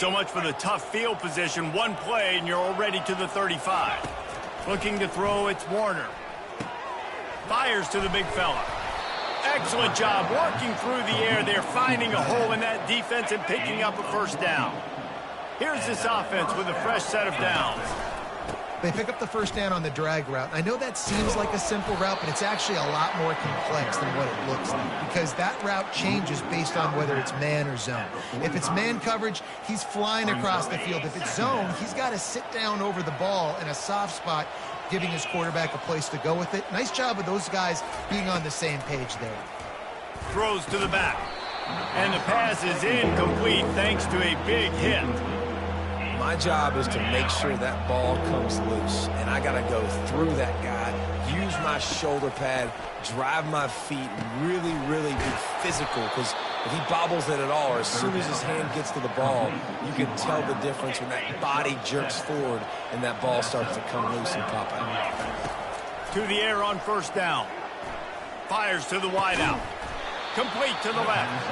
So much for the tough field position. One play, and you're already to the 35. Looking to throw, it's Warner. Fires to the big fella. Excellent job working through the air. They're finding a hole in that defense and picking up a first down. Here's this offense with a fresh set of downs. They pick up the first down on the drag route. I know that seems like a simple route, but it's actually a lot more complex than what it looks like because that route changes based on whether it's man or zone. If it's man coverage, he's flying across the field. If it's zone, he's got to sit down over the ball in a soft spot, giving his quarterback a place to go with it. Nice job of those guys being on the same page there. Throws to the back. And the pass is incomplete thanks to a big hit. My job is to make sure that ball comes loose, and I got to go through that guy, use my shoulder pad, drive my feet, really, really be physical, because if he bobbles it at all, or as soon as his hand gets to the ball, you can tell the difference when that body jerks forward and that ball starts to come loose and pop out. To the air on first down. Fires to the wideout. Complete to the left.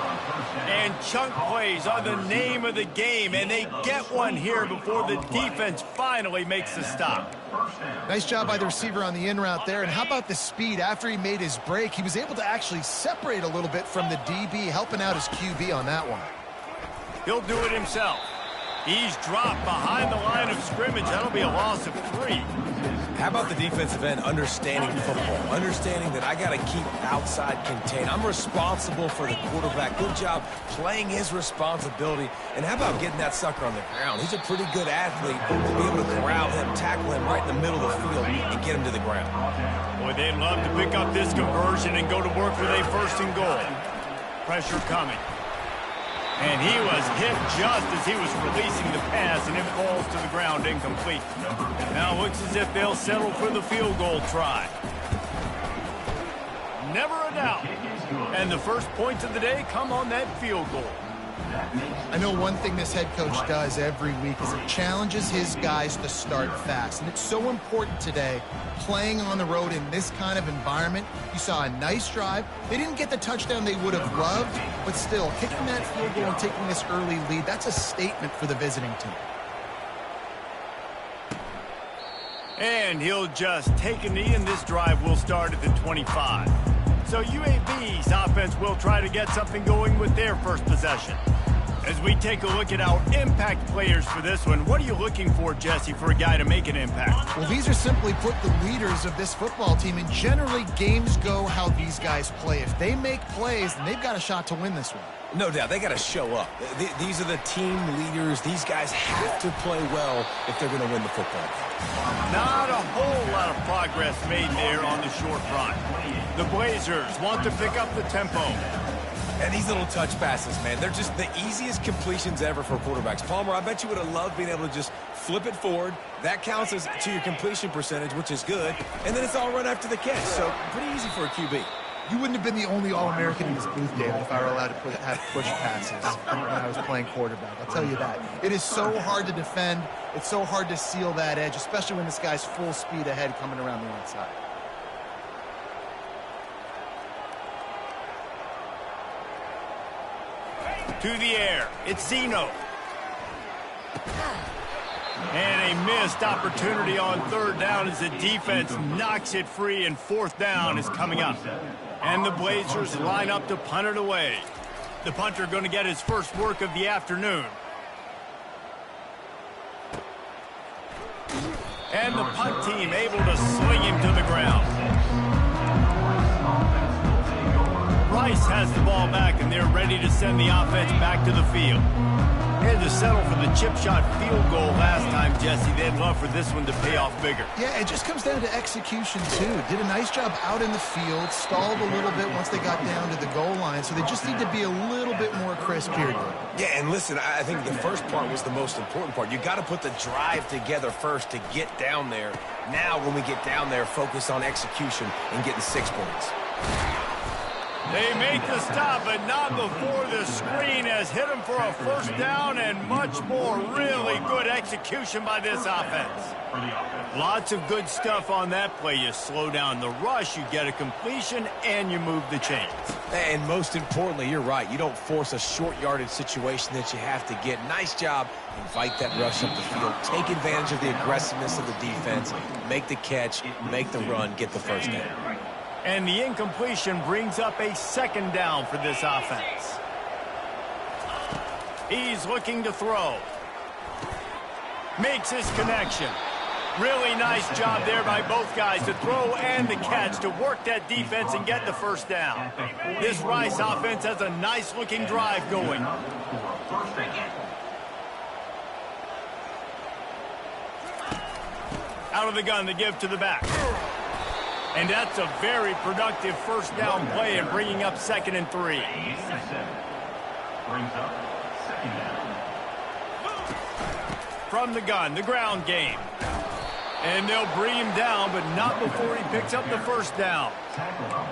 And chunk plays are the name of the game, and they get one here before the defense finally makes the stop. Nice job by the receiver on the in route there. And how about the speed? After he made his break, he was able to actually separate a little bit from the DB, helping out his QB on that one. He'll do it himself. He's dropped behind the line of scrimmage. That'll be a loss of 3. How about the defensive end understanding football, understanding that I got to keep outside contained. I'm responsible for the quarterback. Good job playing his responsibility. And how about getting that sucker on the ground? He's a pretty good athlete to be able to corral him, tackle him right in the middle of the field, and get him to the ground. Boy, they'd love to pick up this conversion and go to work with a first and goal. Pressure coming. And he was hit just as he was releasing the pass, and it falls to the ground incomplete. Now it looks as if they'll settle for the field goal try. Never a doubt. And the first points of the day come on that field goal. I know one thing this head coach does every week is it challenges his guys to start fast. And it's so important today, playing on the road in this kind of environment. You saw a nice drive. They didn't get the touchdown they would have loved, but still, kicking that field goal and taking this early lead, that's a statement for the visiting team. And he'll just take a knee, and this drive will start at the 25. So UAB's offense will try to get something going with their first possession. As we take a look at our impact players for this one, what are you looking for, Jesse, for a guy to make an impact? Well, these are simply put the leaders of this football team, and generally games go how these guys play. If they make plays, then they've got a shot to win this one. No doubt, they got to show up. These are the team leaders. These guys have to play well if they're going to win the football game. Not a whole lot of progress made there on the short run. The Blazers want to pick up the tempo. And these little touch passes, man, they're just the easiest completions ever for quarterbacks. Palmer, I bet you would have loved being able to just flip it forward. That counts as to your completion percentage, which is good. And then it's all run after the catch, so pretty easy for a QB. You wouldn't have been the only All-American in this booth, David, if I were allowed to have push passes when I was playing quarterback. I'll tell you that. It is so hard to defend. It's so hard to seal that edge, especially when this guy's full speed ahead coming around the outside. To the air, it's Zeno. And a missed opportunity on third down as the defense knocks it free, and fourth down is coming up. And the Blazers line up to punt it away. The punter going to get his first work of the afternoon. And the punt team able to sling him to the ground. Rice has the ball back, and they're ready to send the offense back to the field. Had to settle for the chip shot field goal last time, Jesse. They'd love for this one to pay off bigger. Yeah, it just comes down to execution, too. Did a nice job out in the field, stalled a little bit once they got down to the goal line, so they just need to be a little bit more crisp here. Yeah, and listen, I think the first part was the most important part. You got to put the drive together first to get down there. Now, when we get down there, focus on execution and getting 6 points. They make the stop, but not before the screen has hit them for a first down, and much more really good execution by this offense. Lots of good stuff on that play. You slow down the rush, you get a completion, and you move the chains. And most importantly, you're right. You don't force a short yardage situation that you have to get. Nice job. Invite that rush up the field. Take advantage of the aggressiveness of the defense. Make the catch, make the run, get the first down. And the incompletion brings up a second down for this offense. He's looking to throw. Makes his connection. Really nice job there by both guys to throw and the catch to work that defense and get the first down. This Rice offense has a nice-looking drive going. Out of the gun to give to the back. And that's a very productive first down play and bringing up 2nd and 3. Brings up 2nd down. From the gun, the ground game. And they'll bring him down, but not before he picks up the first down.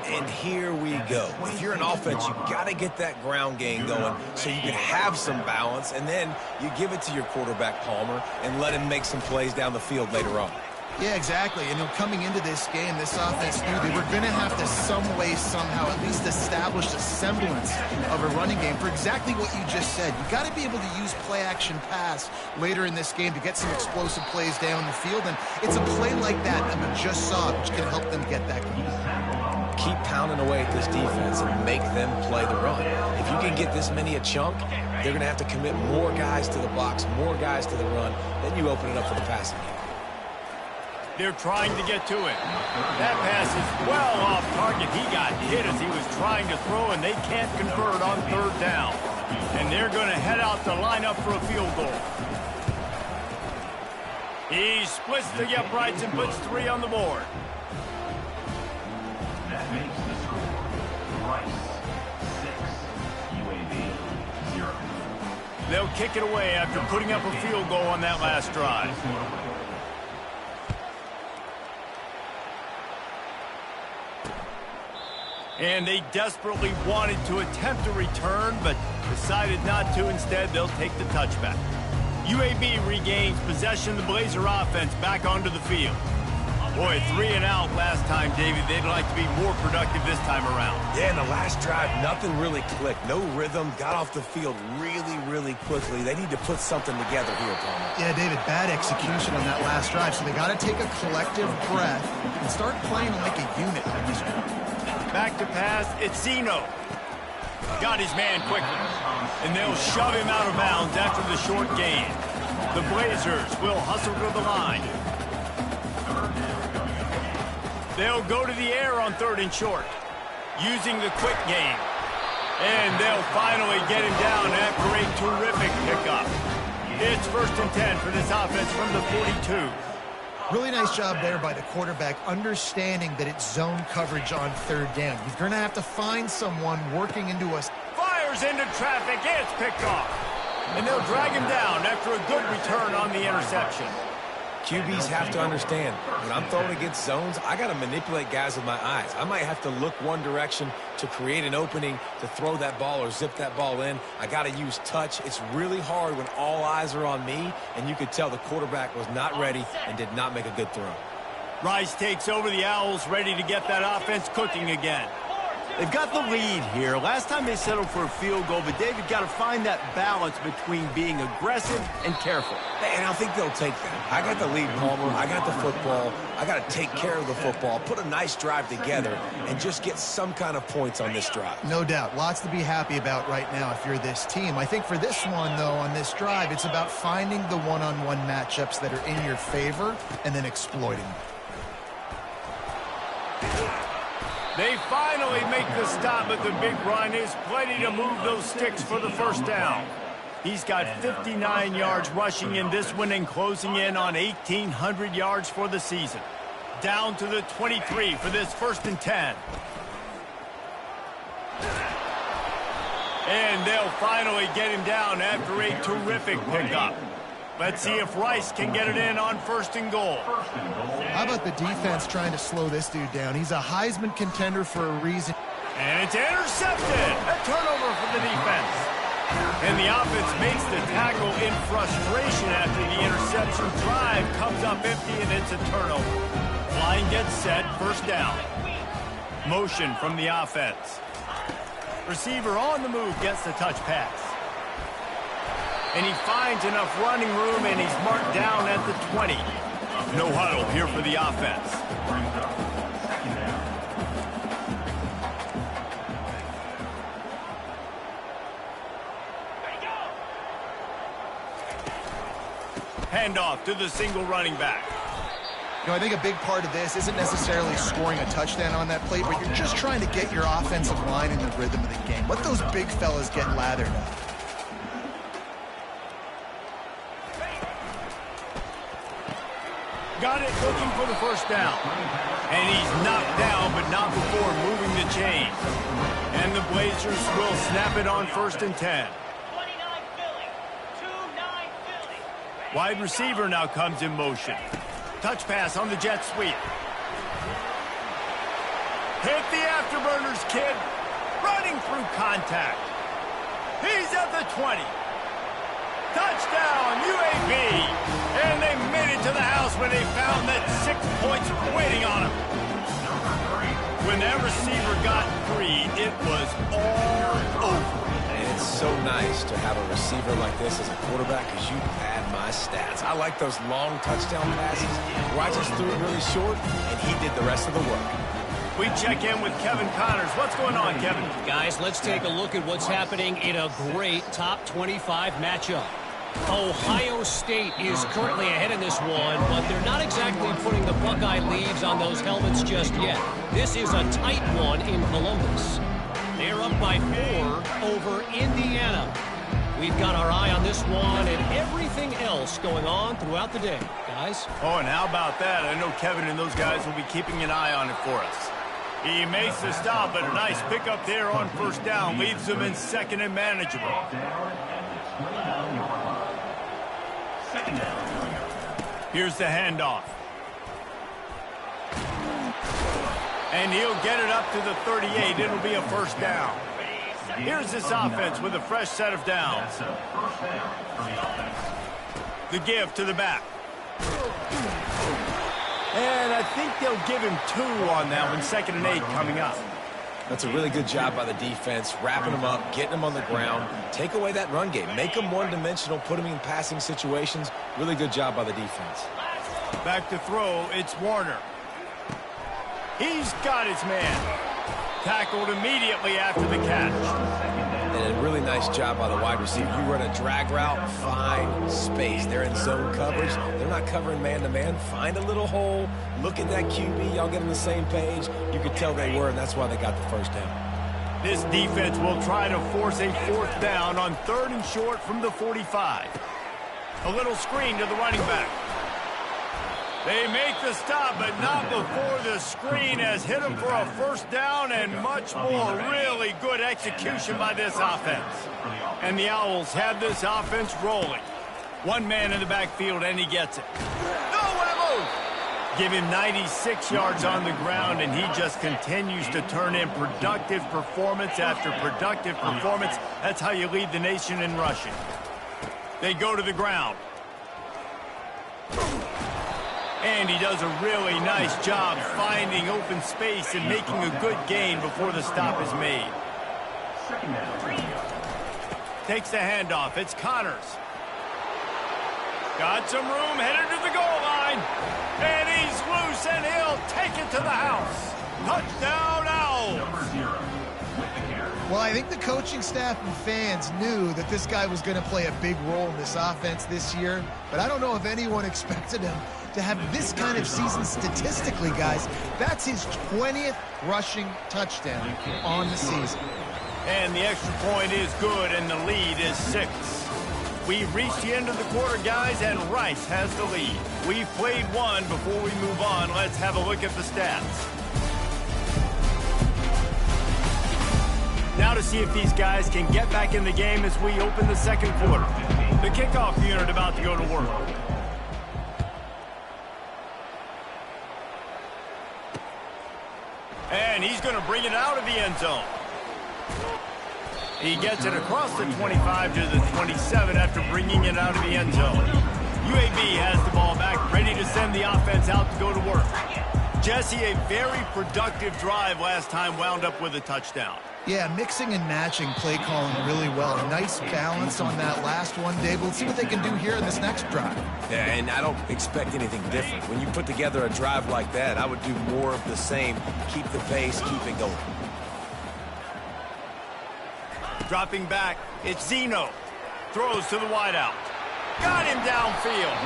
And here we go. If you're an offense, you got to get that ground game going so you can have some balance, and then you give it to your quarterback, Palmer, and let him make some plays down the field later on. Yeah, exactly. And coming into this game, this offense knew they were going to have to some way, somehow, at least establish a semblance of a running game for exactly what you just said. You got to be able to use play-action pass later in this game to get some explosive plays down the field. And it's a play like that we just saw, which can help them get that going. Keep pounding away at this defense and make them play the run. If you can get this many a chunk, they're going to have to commit more guys to the box, more guys to the run. Then you open it up for the passing game. They're trying to get to it. That pass is well off target. He got hit as he was trying to throw, and they can't convert on 3rd down. And they're going to head out to line up for a field goal. He splits the uprights and puts 3 on the board. That makes the score Rice 6, UAB 0. They'll kick it away after putting up a field goal on that last drive. And they desperately wanted to attempt a return, but decided not to. Instead, they'll take the touchback. UAB regains possession of the Blazer offense back onto the field. Boy, 3 and out last time, David. They'd like to be more productive this time around. Yeah, in the last drive, nothing really clicked. No rhythm. Got off the field really, really quickly. They need to put something together here, Palmer. Yeah, David, bad execution on that last drive. So they got to take a collective breath and start playing like a unit on this one. Back to pass, it's Zeno. Got his man quickly. And they'll shove him out of bounds after the short gain. The Blazers will hustle to the line. They'll go to the air on 3rd and short, using the quick game. And they'll finally get him down after a terrific pickup. It's 1st and 10 for this offense from the 42. Really nice job there by the quarterback, understanding that it's zone coverage on 3rd down. You're going to have to find someone working into us. Fires into traffic, it's picked off. And they'll drag him down after a good return on the interception. QBs have to understand, when I'm throwing against zones, I got to manipulate guys with my eyes. I might have to look one direction to create an opening to throw that ball or zip that ball in. I got to use touch. It's really hard when all eyes are on me, and you could tell the quarterback was not ready and did not make a good throw. Rice takes over the Owls, ready to get that offense cooking again. They've got the lead here. Last time they settled for a field goal, but David got to find that balance between being aggressive and careful. And I think they'll take that. I got the lead, Palmer. I got the football. I got to take care of the football, put a nice drive together, and just get some kind of points on this drive. No doubt. Lots to be happy about right now if you're this team. I think for this one, though, on this drive, it's about finding the one-on-one matchups that are in your favor and then exploiting them. They finally make the stop, but the big run is plenty to move those sticks for the first down. He's got 59 yards rushing in this one and closing in on 1,800 yards for the season. Down to the 23 for this 1st and 10. And they'll finally get him down after a terrific pickup. Let's see if Rice can get it in on 1st and goal. How about the defense trying to slow this dude down? He's a Heisman contender for a reason. And it's intercepted. A turnover for the defense. And the offense makes the tackle in frustration after the interception. Drive comes up empty, and it's a turnover. Line gets set, 1st down. Motion from the offense. Receiver on the move gets the touch pass. And he finds enough running room, and he's marked down at the 20. No huddle here for the offense. Handoff to the single running back. You know, I think a big part of this isn't necessarily scoring a touchdown on that play, but you're just trying to get your offensive line in the rhythm of the game. Let those big fellas get lathered up. Got it, looking for the first down. And he's knocked down, but not before moving the chain. And the Blazers will snap it on 1st and 10. Wide receiver now comes in motion. Touch pass on the jet sweep. Hit the afterburners, kid. Running through contact. He's at the 20. Touchdown, UAB. And they made it to the house when they found that 6 points waiting on him. When that receiver got free, it was all over. And it's so nice to have a receiver like this as a quarterback because you pad my stats. I like those long touchdown passes where I just threw it really short and he did the rest of the work. We check in with Kevin Connors. What's going on, Kevin? Guys, let's take a look at what's happening in a great top 25 matchup. Ohio State is currently ahead in this one, but they're not exactly putting the Buckeye leaves on those helmets just yet. This is a tight one in Columbus. They're up by 4 over Indiana. We've got our eye on this one and everything else going on throughout the day. Guys? Oh, and how about that? I know Kevin and those guys will be keeping an eye on it for us. He makes the stop, but a nice pickup there on 1st down. Leaves them in 2nd and manageable. Here's the handoff. And he'll get it up to the 38. It'll be a 1st down. Here's this offense with a fresh set of downs. The give to the back. And I think they'll give him 2 on that one. 2nd and 8 coming up. That's a really good job by the defense, wrapping them up, getting them on the ground. Take away that run game. Make them one-dimensional, put them in passing situations. Really good job by the defense. Back to throw, it's Warner. He's got his man. Tackled immediately after the catch. And a really nice job by the wide receiver. You run a drag route, find space. They're in zone coverage. They're not covering man-to-man. Find a little hole. Look at that QB. Y'all get on the same page. You could tell they were, and that's why they got the 1st down. This defense will try to force a 4th down on 3rd and short from the 45. A little screen to the running back. They make the stop, but not before the screen has hit them for a 1st down and much more. Really good execution by this offense. And the Owls have this offense rolling. One man in the backfield, and he gets it. Nowhere to move. Give him 96 yards on the ground, and he just continues to turn in productive performance after productive performance. That's how you lead the nation in rushing. They go to the ground. And he does a really nice job finding open space and making a good gain before the stop is made. Takes the handoff. It's Connors. Got some room, headed to the goal line. And he's loose, and he'll take it to the house. Touchdown, Owls. Well, I think the coaching staff and fans knew that this guy was going to play a big role in this offense this year, but I don't know if anyone expected him to have this kind of season statistically, guys. That's his 20th rushing touchdown on the season. And the extra point is good, and the lead is 6. We've reached the end of the quarter, guys, and Rice has the lead. We've played one. Before we move on, let's have a look at the stats. Now to see if these guys can get back in the game as we open the 2nd quarter. The kickoff unit about to go to work. And he's going to bring it out of the end zone. He gets it across the 25 to the 27 after bringing it out of the end zone. UAB has the ball back, ready to send the offense out to go to work. Jesse, a very productive drive last time wound up with a touchdown. Yeah, mixing and matching play calling really well. Nice balance on that last one, Dave. Let's see what they can do here in this next drive. Yeah, and I don't expect anything different. When you put together a drive like that, I would do more of the same. Keep the pace, keep it going. Dropping back, it's Zeno. Throws to the wideout. Got him downfield.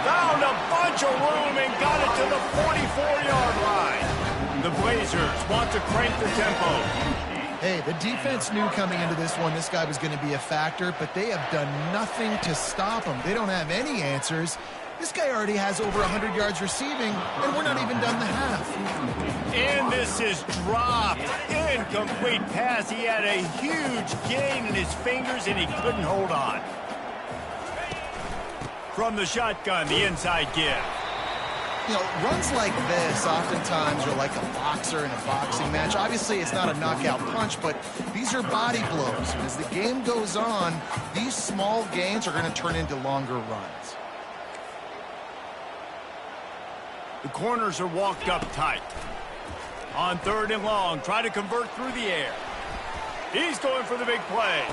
Found a bunch of room and got it to the 44-yard line. The Blazers want to crank the tempo. Hey, the defense knew coming into this one this guy was going to be a factor, but they have done nothing to stop him. They don't have any answers. This guy already has over 100 yards receiving, and we're not even done the half. And this is dropped. Incomplete pass. He had a huge gain in his fingers, and he couldn't hold on. From the shotgun, the inside give. You know, runs like this oftentimes are like a boxer in a boxing match. Obviously, it's not a knockout punch, but these are body blows. And as the game goes on, these small gains are going to turn into longer runs. The corners are walked up tight. On 3rd and long, try to convert through the air. He's going for the big play.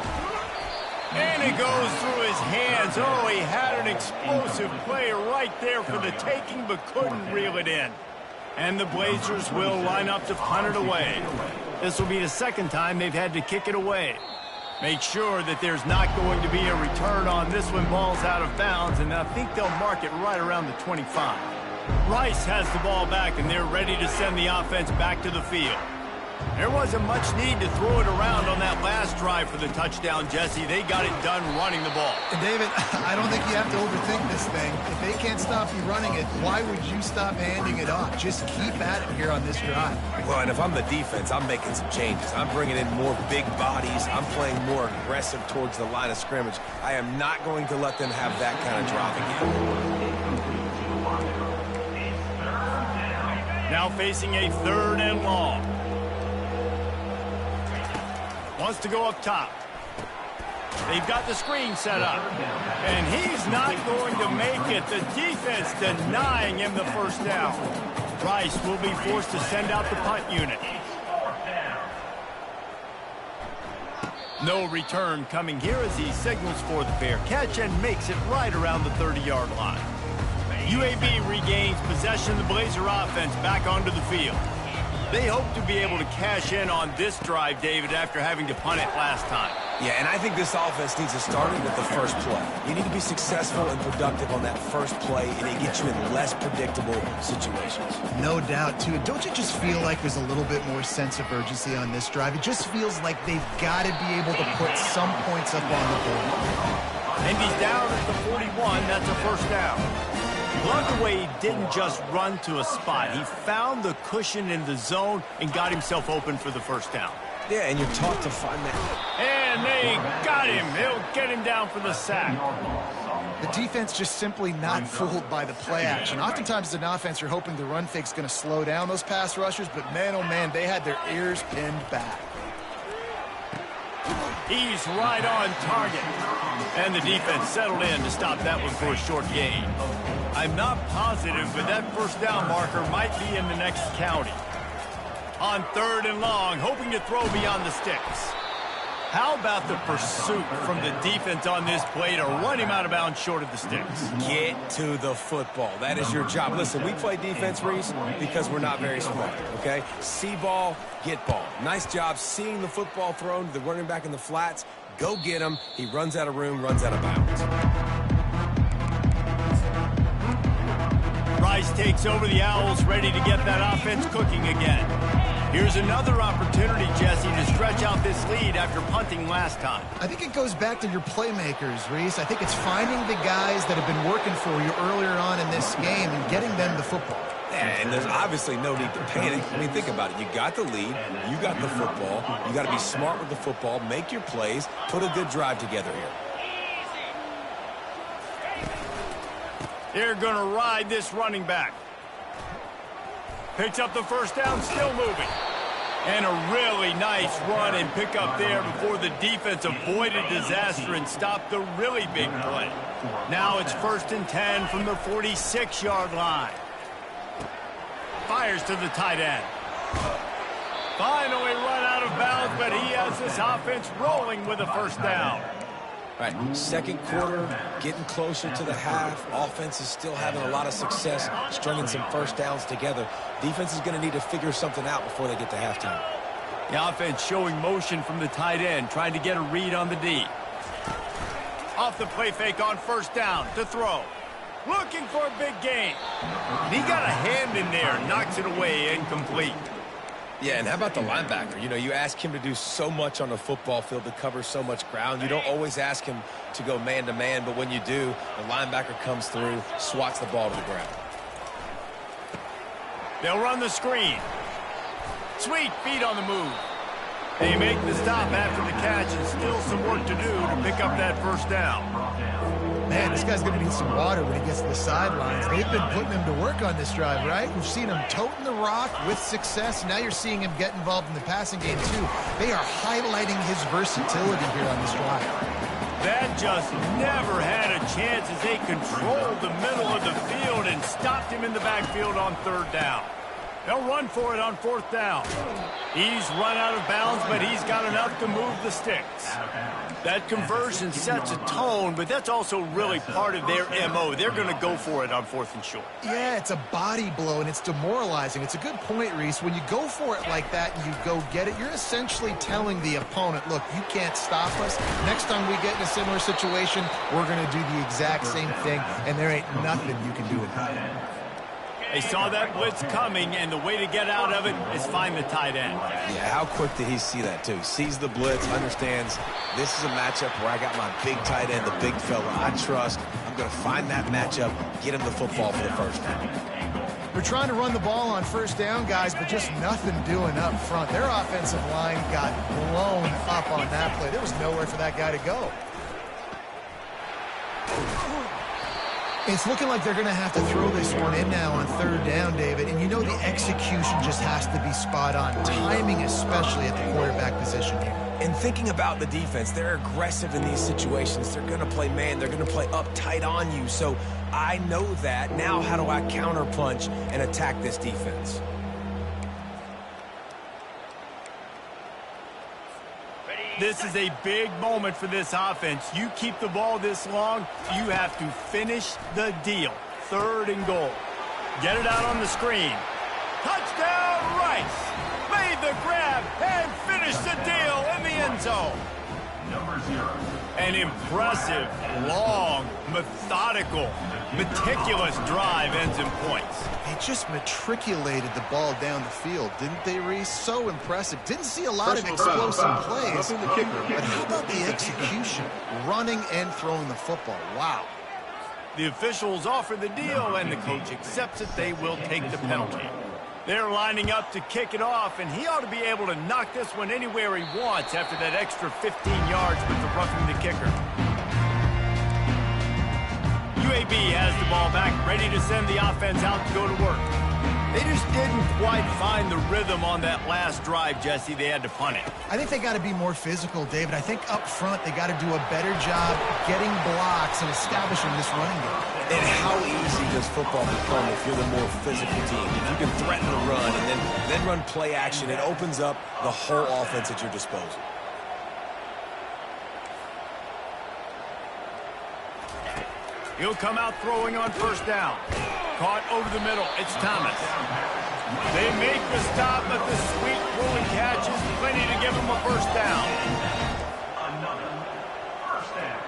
And it goes through his hands. Oh, he had an explosive play right there for the taking, but couldn't reel it in. And the Blazers will line up to punt it away. This will be the second time they've had to kick it away. Make sure that there's not going to be a return on this when ball's out of bounds, and I think they'll mark it right around the 25. Rice has the ball back, and they're ready to send the offense back to the field. There wasn't much need to throw it around on that last drive for the touchdown, Jesse. They got it done running the ball. And David, I don't think you have to overthink this thing. If they can't stop you running it, why would you stop handing it off? Just keep at it here on this drive. Well, and if I'm the defense, I'm making some changes. I'm bringing in more big bodies. I'm playing more aggressive towards the line of scrimmage. I am not going to let them have that kind of drive again. Now facing a 3rd and long. Wants to go up top. They've got the screen set up. And he's not going to make it. The defense denying him the first down. Rice will be forced to send out the punt unit. No return coming here as he signals for the fair catch and makes it right around the 30-yard line. UAB regains possession of the Blazer offense back onto the field. They hope to be able to cash in on this drive, David, after having to punt it last time. Yeah, and I think this offense needs to start it with the first play. You need to be successful and productive on that first play, and it gets you in less predictable situations. No doubt, too. Don't you just feel like there's a little bit more sense of urgency on this drive? It just feels like they've got to be able to put some points up on the board. And he's down at the 41. That's a first down. Love the way he didn't just run to a spot. He found the cushion in the zone and got himself open for the first down. Yeah, and you're taught to find that. And they got him. They'll get him down for the sack. The defense just simply not fooled by the play action. Oftentimes as an offense, you're hoping the run fake's going to slow down those pass rushers, but man, oh man, they had their ears pinned back. He's right on target. And the defense settled in to stop that one for a short gain. I'm not positive, but that first down marker might be in the next county. On 3rd and long, hoping to throw beyond the sticks. How about the pursuit from the defense on this play to run him out of bounds short of the sticks? Get to the football. That is your job. Listen, we play defense, Reese, because we're not very smart, okay? See ball, get ball. Nice job seeing the football thrown to the running back in the flats. Go get him. He runs out of room, runs out of bounds. Rice takes over the Owls, ready to get that offense cooking again. Here's another opportunity, Jesse, to stretch out this lead after punting last time. I think it goes back to your playmakers, Reese. I think it's finding the guys that have been working for you earlier on in this game and getting them the football. And there's obviously no need to panic. I mean, think about it. You got the lead. You got the football. You got to be smart with the football. Make your plays. Put a good drive together here. They're going to ride this running back. Picks up the first down, still moving. And a really nice run and pick up there before the defense avoided disaster and stopped the really big play. Now it's 1st and 10 from the 46-yard line. Fires to the tight end. Finally run out of bounds, but he has this offense rolling with a first down. All right, second quarter, getting closer to the half. Offense is still having a lot of success stringing some first downs together. Defense is going to need to figure something out before they get to halftime. The offense showing motion from the tight end, trying to get a read on the D. Off the play fake on first down to throw. Looking for a big gain. He got a hand in there, knocks it away, incomplete. Yeah, and how about the linebacker? You know, you ask him to do so much on the football field to cover so much ground. You don't always ask him to go man-to-man, but when you do, the linebacker comes through, swats the ball to the ground. They'll run the screen. Sweet feet on the move. They make the stop after the catch and still some work to do to pick up that first down. Man, this guy's going to need some water when he gets to the sidelines. They've been putting him to work on this drive, right? We've seen him toting the rock with success. Now you're seeing him get involved in the passing game, too. They are highlighting his versatility here on this drive. That just never had a chance as they controlled the middle of the field and stopped him in the backfield on third down. They'll run for it on fourth down. He's run out of bounds, but he's got enough to move the sticks. That conversion sets a tone, but that's also really part of their MO. They're going to go for it on fourth and short. Yeah, it's a body blow, and it's demoralizing. It's a good point, Reese. When you go for it like that and you go get it, you're essentially telling the opponent, look, you can't stop us. Next time we get in a similar situation, we're going to do the exact same thing, and there ain't nothing you can do about it. They saw that blitz coming, and the way to get out of it is find the tight end. Yeah, how quick did he see that, too? Sees the blitz, understands this is a matchup where I got my big tight end, the big fella I trust. I'm going to find that matchup, get him the football for the first down. We're trying to run the ball on first down, guys, but just nothing doing up front. Their offensive line got blown up on that play. There was nowhere for that guy to go. It's looking like they're going to have to throw this one in now on third down, David. And you know the execution just has to be spot on. Timing especially at the quarterback position here. And thinking about the defense, they're aggressive in these situations. They're going to play man. They're going to play up tight on you. So I know that. Now how do I counterpunch and attack this defense? This is a big moment for this offense. You keep the ball this long, you have to finish the deal. Third and goal. Get it out on the screen. Touchdown, Rice! Made the grab and finished the deal in the end zone. Number 0. An impressive, long, methodical, meticulous drive ends in points. They just matriculated the ball down the field, didn't they, Reese? So impressive. Didn't see a lot of explosive plays, but how about the execution? Running and throwing the football. Wow. The officials offer the deal, and the coach accepts it. They will take the penalty. They're lining up to kick it off, and he ought to be able to knock this one anywhere he wants after that extra 15 yards with the roughing the kicker. UAB has the ball back, ready to send the offense out to go to work. They just didn't quite find the rhythm on that last drive, Jesse. They had to punt it. I think they got to be more physical, David. I think up front they got to do a better job getting blocks and establishing this running game. And how easy does football become if you're the more physical team? If you can threaten the run and then run play action, it opens up the whole offense at your disposal. He'll come out throwing on first down. Caught over the middle. It's Thomas. They make the stop, but the sweet rolling catch is plenty to give them a first down. Another first down.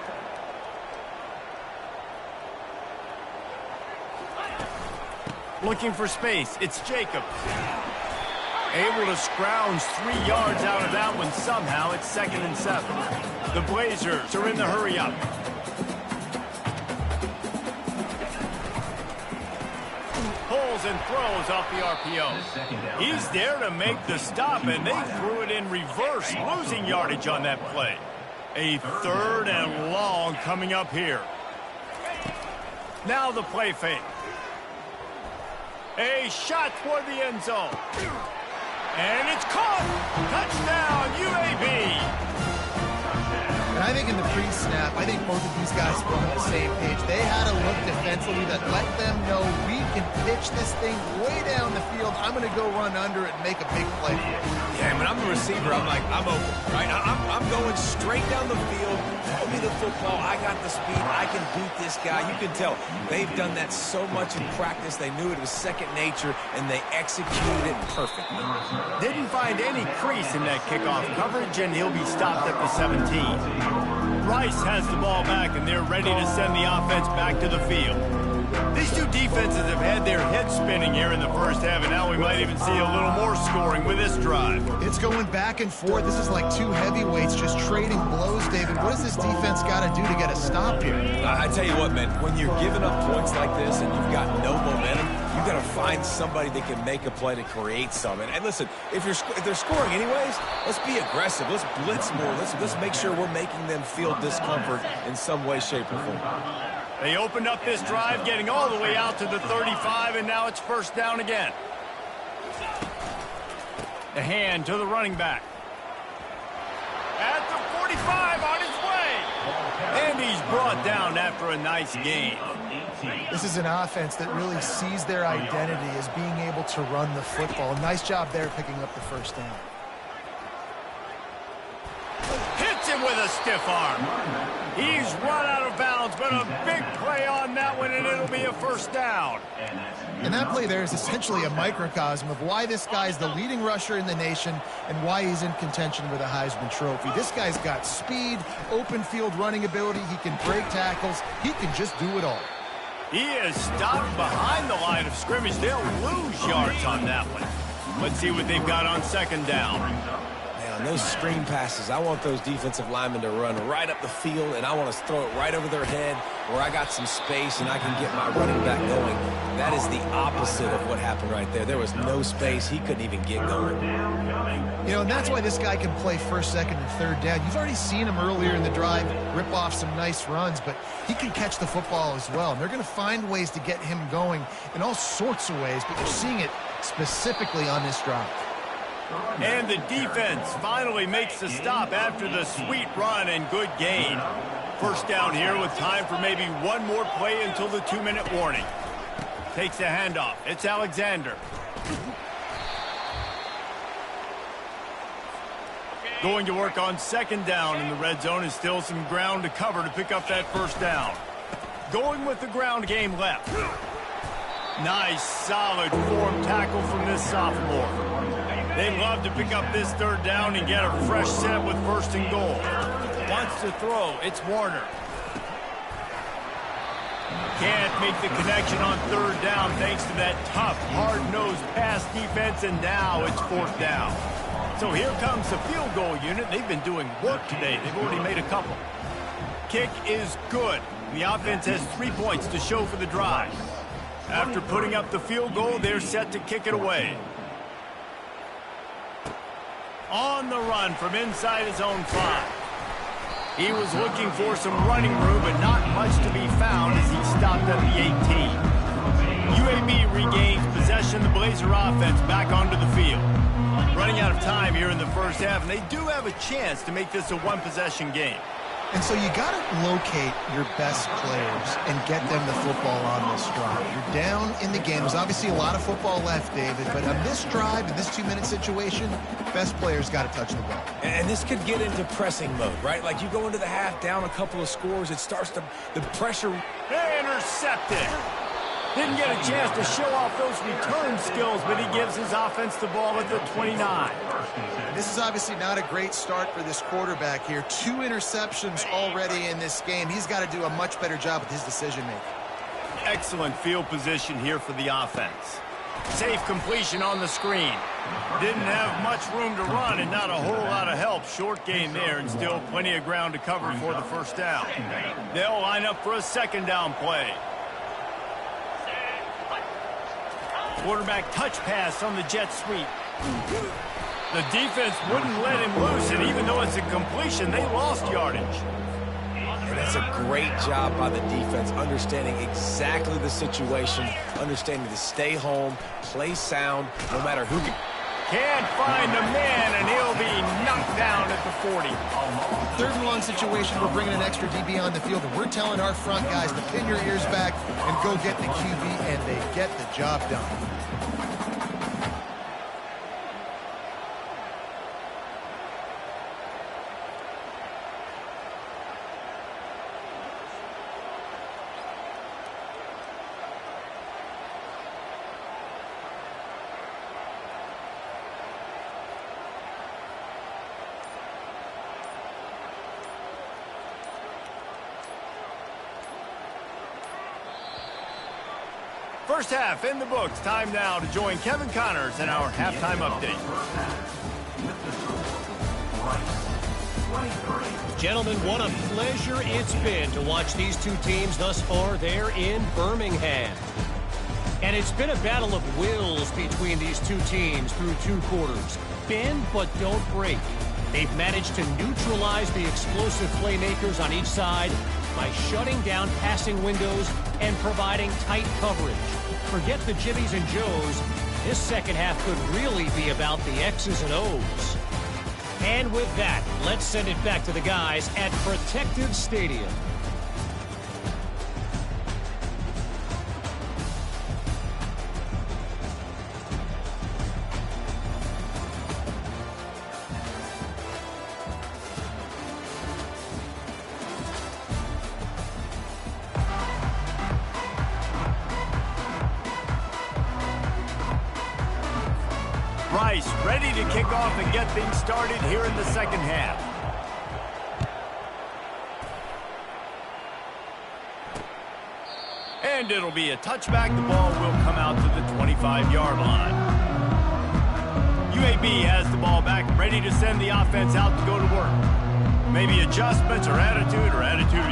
Looking for space. It's Jacobs. Able to scrounge 3 yards out of that one somehow. It's 2nd and 7. The Blazers are in the hurry-up. Pulls and throws off the RPO. He's there to make the stop, and they threw it in reverse, losing yardage on that play. A 3rd and long coming up here. Now the play fake. A shot toward the end zone. And it's caught. Touchdown, UAB. And I think in the pre-snap, I think both of these guys were on the same page. They had a look defensively that let them know we can pitch this thing way down the field. I'm going to go run under it and make a big play. Yeah, when I'm the receiver, I'm like, I'm open, right? I'm going straight down the field. Throw me the football. I got the speed. I can beat this guy. You can tell they've done that so much in practice. They knew it was second nature, and they executed it perfectly. Didn't find any crease in that kickoff coverage, and he'll be stopped at the 17. Rice has the ball back, and they're ready to send the offense back to the field. These two defenses have had their heads spinning here in the first half, and now we might even see a little more scoring with this drive. It's going back and forth. This is like two heavyweights just trading blows, David. What does this defense got to do to get a stop here? I tell you what, man, when you're giving up points like this and you've got no momentum, you've got to find somebody that can make a play to create some. And listen, if they're scoring anyways, let's be aggressive. Let's blitz more. Let's make sure we're making them feel discomfort in some way, shape, or form. They opened up this drive, getting all the way out to the 35, and now it's first down again. The hand to the running back. At the 45, on his way. And he's brought down after a nice gain. This is an offense that really sees their identity as being able to run the football. Nice job there picking up the first down. Hits him with a stiff arm. He's run out of bounds, but a big play on that one, and it'll be a first down. And that play there is essentially a microcosm of why this guy's the leading rusher in the nation and why he's in contention with a Heisman Trophy. This guy's got speed, open field running ability. He can break tackles. He can just do it all. He is stopped behind the line of scrimmage. They'll lose yards on that one. Let's see what they've got on second down. On those screen passes, I want those defensive linemen to run right up the field, and I want to throw it right over their head where I got some space and I can get my running back going. That is the opposite of what happened right there. There was no space. He couldn't even get going. You know, and that's why this guy can play first, second, and third down. You've already seen him earlier in the drive rip off some nice runs, but he can catch the football as well. And they're going to find ways to get him going in all sorts of ways, but you're seeing it specifically on this drive. And the defense finally makes the stop after the sweet run and good gain. First down here with time for maybe one more play until the 2-minute warning. Takes the handoff. It's Alexander. Going to work on second down in the red zone is still some ground to cover to pick up that first down. Going with the ground game left. Nice, solid form tackle from this sophomore. They love to pick up this third down and get a fresh set with first and goal. Wants to throw. It's Warner. Can't make the connection on third down thanks to that tough, hard-nosed pass defense, and now it's fourth down. So here comes the field goal unit. They've been doing work today. They've already made a couple. Kick is good. The offense has 3 points to show for the drive. After putting up the field goal, they're set to kick it away. On the run from inside his own 5. He was looking for some running room, but not much to be found as he stopped at the 18. UAB regains possession. The Blazer offense back onto the field. Running out of time here in the first half, and they do have a chance to make this a one-possession game. And so you got to locate your best players and get them the football on this drive. You're down in the game. There's obviously a lot of football left, David, but on this drive, in this 2-minute situation, best players got to touch the ball. And this could get into pressing mode, right? Like you go into the half down a couple of scores, it starts to, the pressure. Intercepted. Didn't get a chance to show off those return skills, but he gives his offense the ball at the 29. This is obviously not a great start for this quarterback here. 2 interceptions already in this game. He's got to do a much better job with his decision-making. Excellent field position here for the offense. Safe completion on the screen. Didn't have much room to run and not a whole lot of help. Short gain there and still plenty of ground to cover for the first down. They'll line up for a second down play. Quarterback touch pass on the jet sweep. The defense wouldn't let him loose, and even though it's a completion, they lost yardage. And that's a great job by the defense, understanding exactly the situation, understanding to stay home, play sound, no matter who can. Can't find the man, and he'll be knocked down at the 40. 3rd and long situation, we're bringing an extra DB on the field, and we're telling our front guys to pin your ears back and go get the QB, and they get the job done. First half in the books. Time now to join Kevin Connors in our halftime update. Gentlemen, what a pleasure it's been to watch these two teams thus far there in Birmingham. And it's been a battle of wills between these two teams through 2 quarters. Bend but don't break. They've managed to neutralize the explosive playmakers on each side by shutting down passing windows and providing tight coverage. Forget the Jimmies and Joes. This second half could really be about the X's and O's. And with that, let's send it back to the guys at Protective Stadium. Rice ready to kick off and get things started here in the second half. And it'll be a touchback. The ball will come out to the 25-yard line. UAB has the ball back, ready to send the offense out to go to work. Maybe adjustments or attitude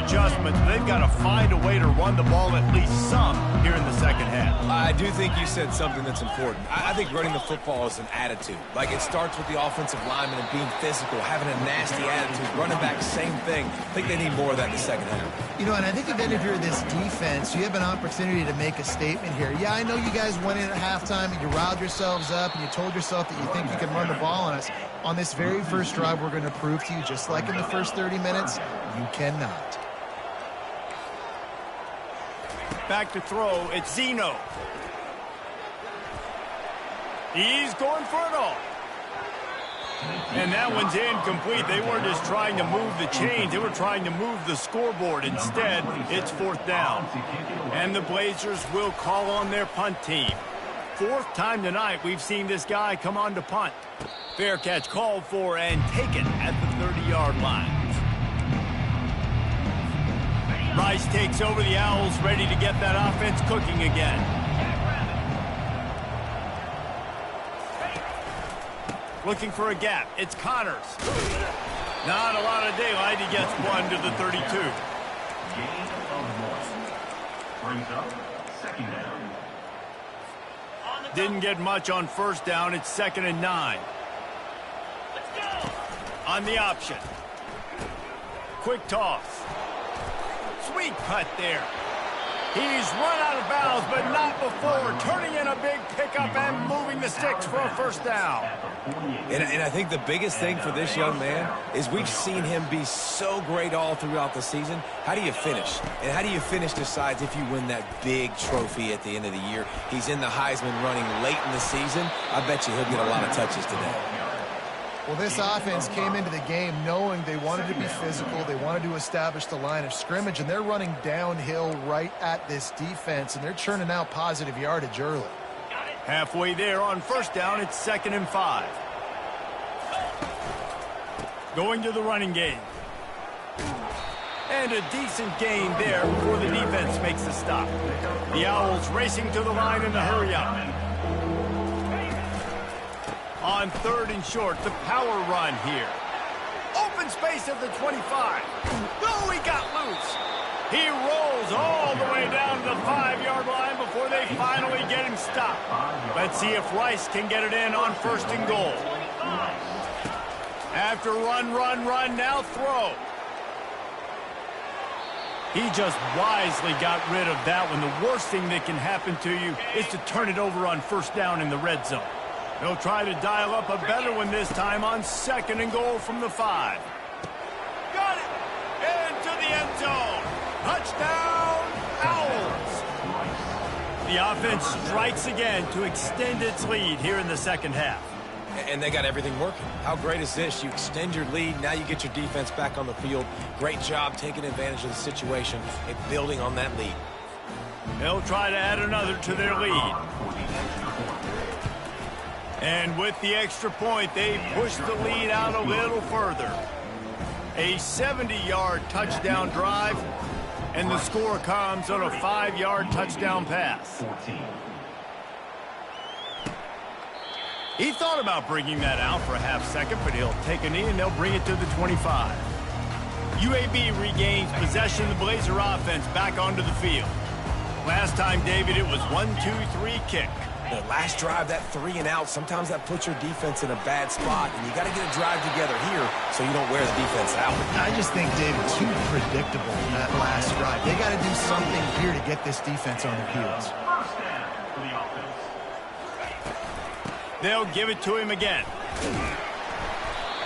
adjustments. They've got to find a way to run the ball at least some here in the second half. I do think you said something that's important. I think running the football is an attitude. Like, it starts with the offensive lineman and being physical, having a nasty attitude. Running back, same thing. I think they need more of that in the second half. You know, and I think if you're this defense, you have an opportunity to make a statement here. Yeah, I know you guys went in at halftime and you riled yourselves up and you told yourself that you think you can run the ball on us. On this very first drive, we're going to prove to you, just like in the first 30 minutes, you cannot. Back to throw, it's Zeno. He's going for it all. And that one's incomplete. They weren't just trying to move the chains. They were trying to move the scoreboard. Instead, it's 4th down. And the Blazers will call on their punt team. 4th time tonight we've seen this guy come on to punt. Fair catch called for and taken at the 30-yard line. Rice takes over the Owls, ready to get that offense cooking again. Looking for a gap. It's Connors. Not a lot of daylight. He gets one to the 32. Gain of 1. Brings up 2nd down. Didn't get much on 1st down. It's 2nd and 9. On the option. Quick toss. Sweet cut there. He's run out of bounds, but not before. Turning in a big pickup and moving the sticks for a 1st down. And I think the biggest thing for this young man is we've seen him be so great all throughout the season. How do you finish? And how do you finish decides if you win that big trophy at the end of the year. He's in the Heisman running late in the season. I bet you he'll get a lot of touches today. Well, this offense came into the game knowing they wanted to be physical. They wanted to establish the line of scrimmage, and they're running downhill right at this defense, and they're churning out positive yardage early. Halfway there on 1st down, it's 2nd and 5. Going to the running game. And a decent gain there before the defense makes the stop. The Owls racing to the line in the hurry-up. On 3rd and short, the power run here. Open space at the 25. Oh, he got loose. He rolls all the way down to the 5-yard line before they finally get him stopped. Let's see if Rice can get it in on 1st and goal. After run, now throw. He just wisely got rid of that one. The worst thing that can happen to you is to turn it over on 1st down in the red zone. They'll try to dial up a better one this time on 2nd and goal from the 5. Got it! Into the end zone. Touchdown, Owls! The offense strikes again to extend its lead here in the second half. And they got everything working. How great is this? You extend your lead, now you get your defense back on the field. Great job taking advantage of the situation and building on that lead. They'll try to add another to their lead. And with the extra point, they push the lead out a little further. A 70-yard touchdown drive, and the score comes on a 5-yard touchdown pass. He thought about bringing that out for a half second, but he'll take a knee and they'll bring it to the 25. UAB regains possession of the Blazer offense back onto the field. Last time, David, it was 1-2-3 kick. The last drive, that 3 and out, sometimes that puts your defense in a bad spot, and you got to get a drive together here so you don't wear the defense out. I just think, David, too predictable in that last drive. They got to do something here to get this defense on their heels. They'll give it to him again.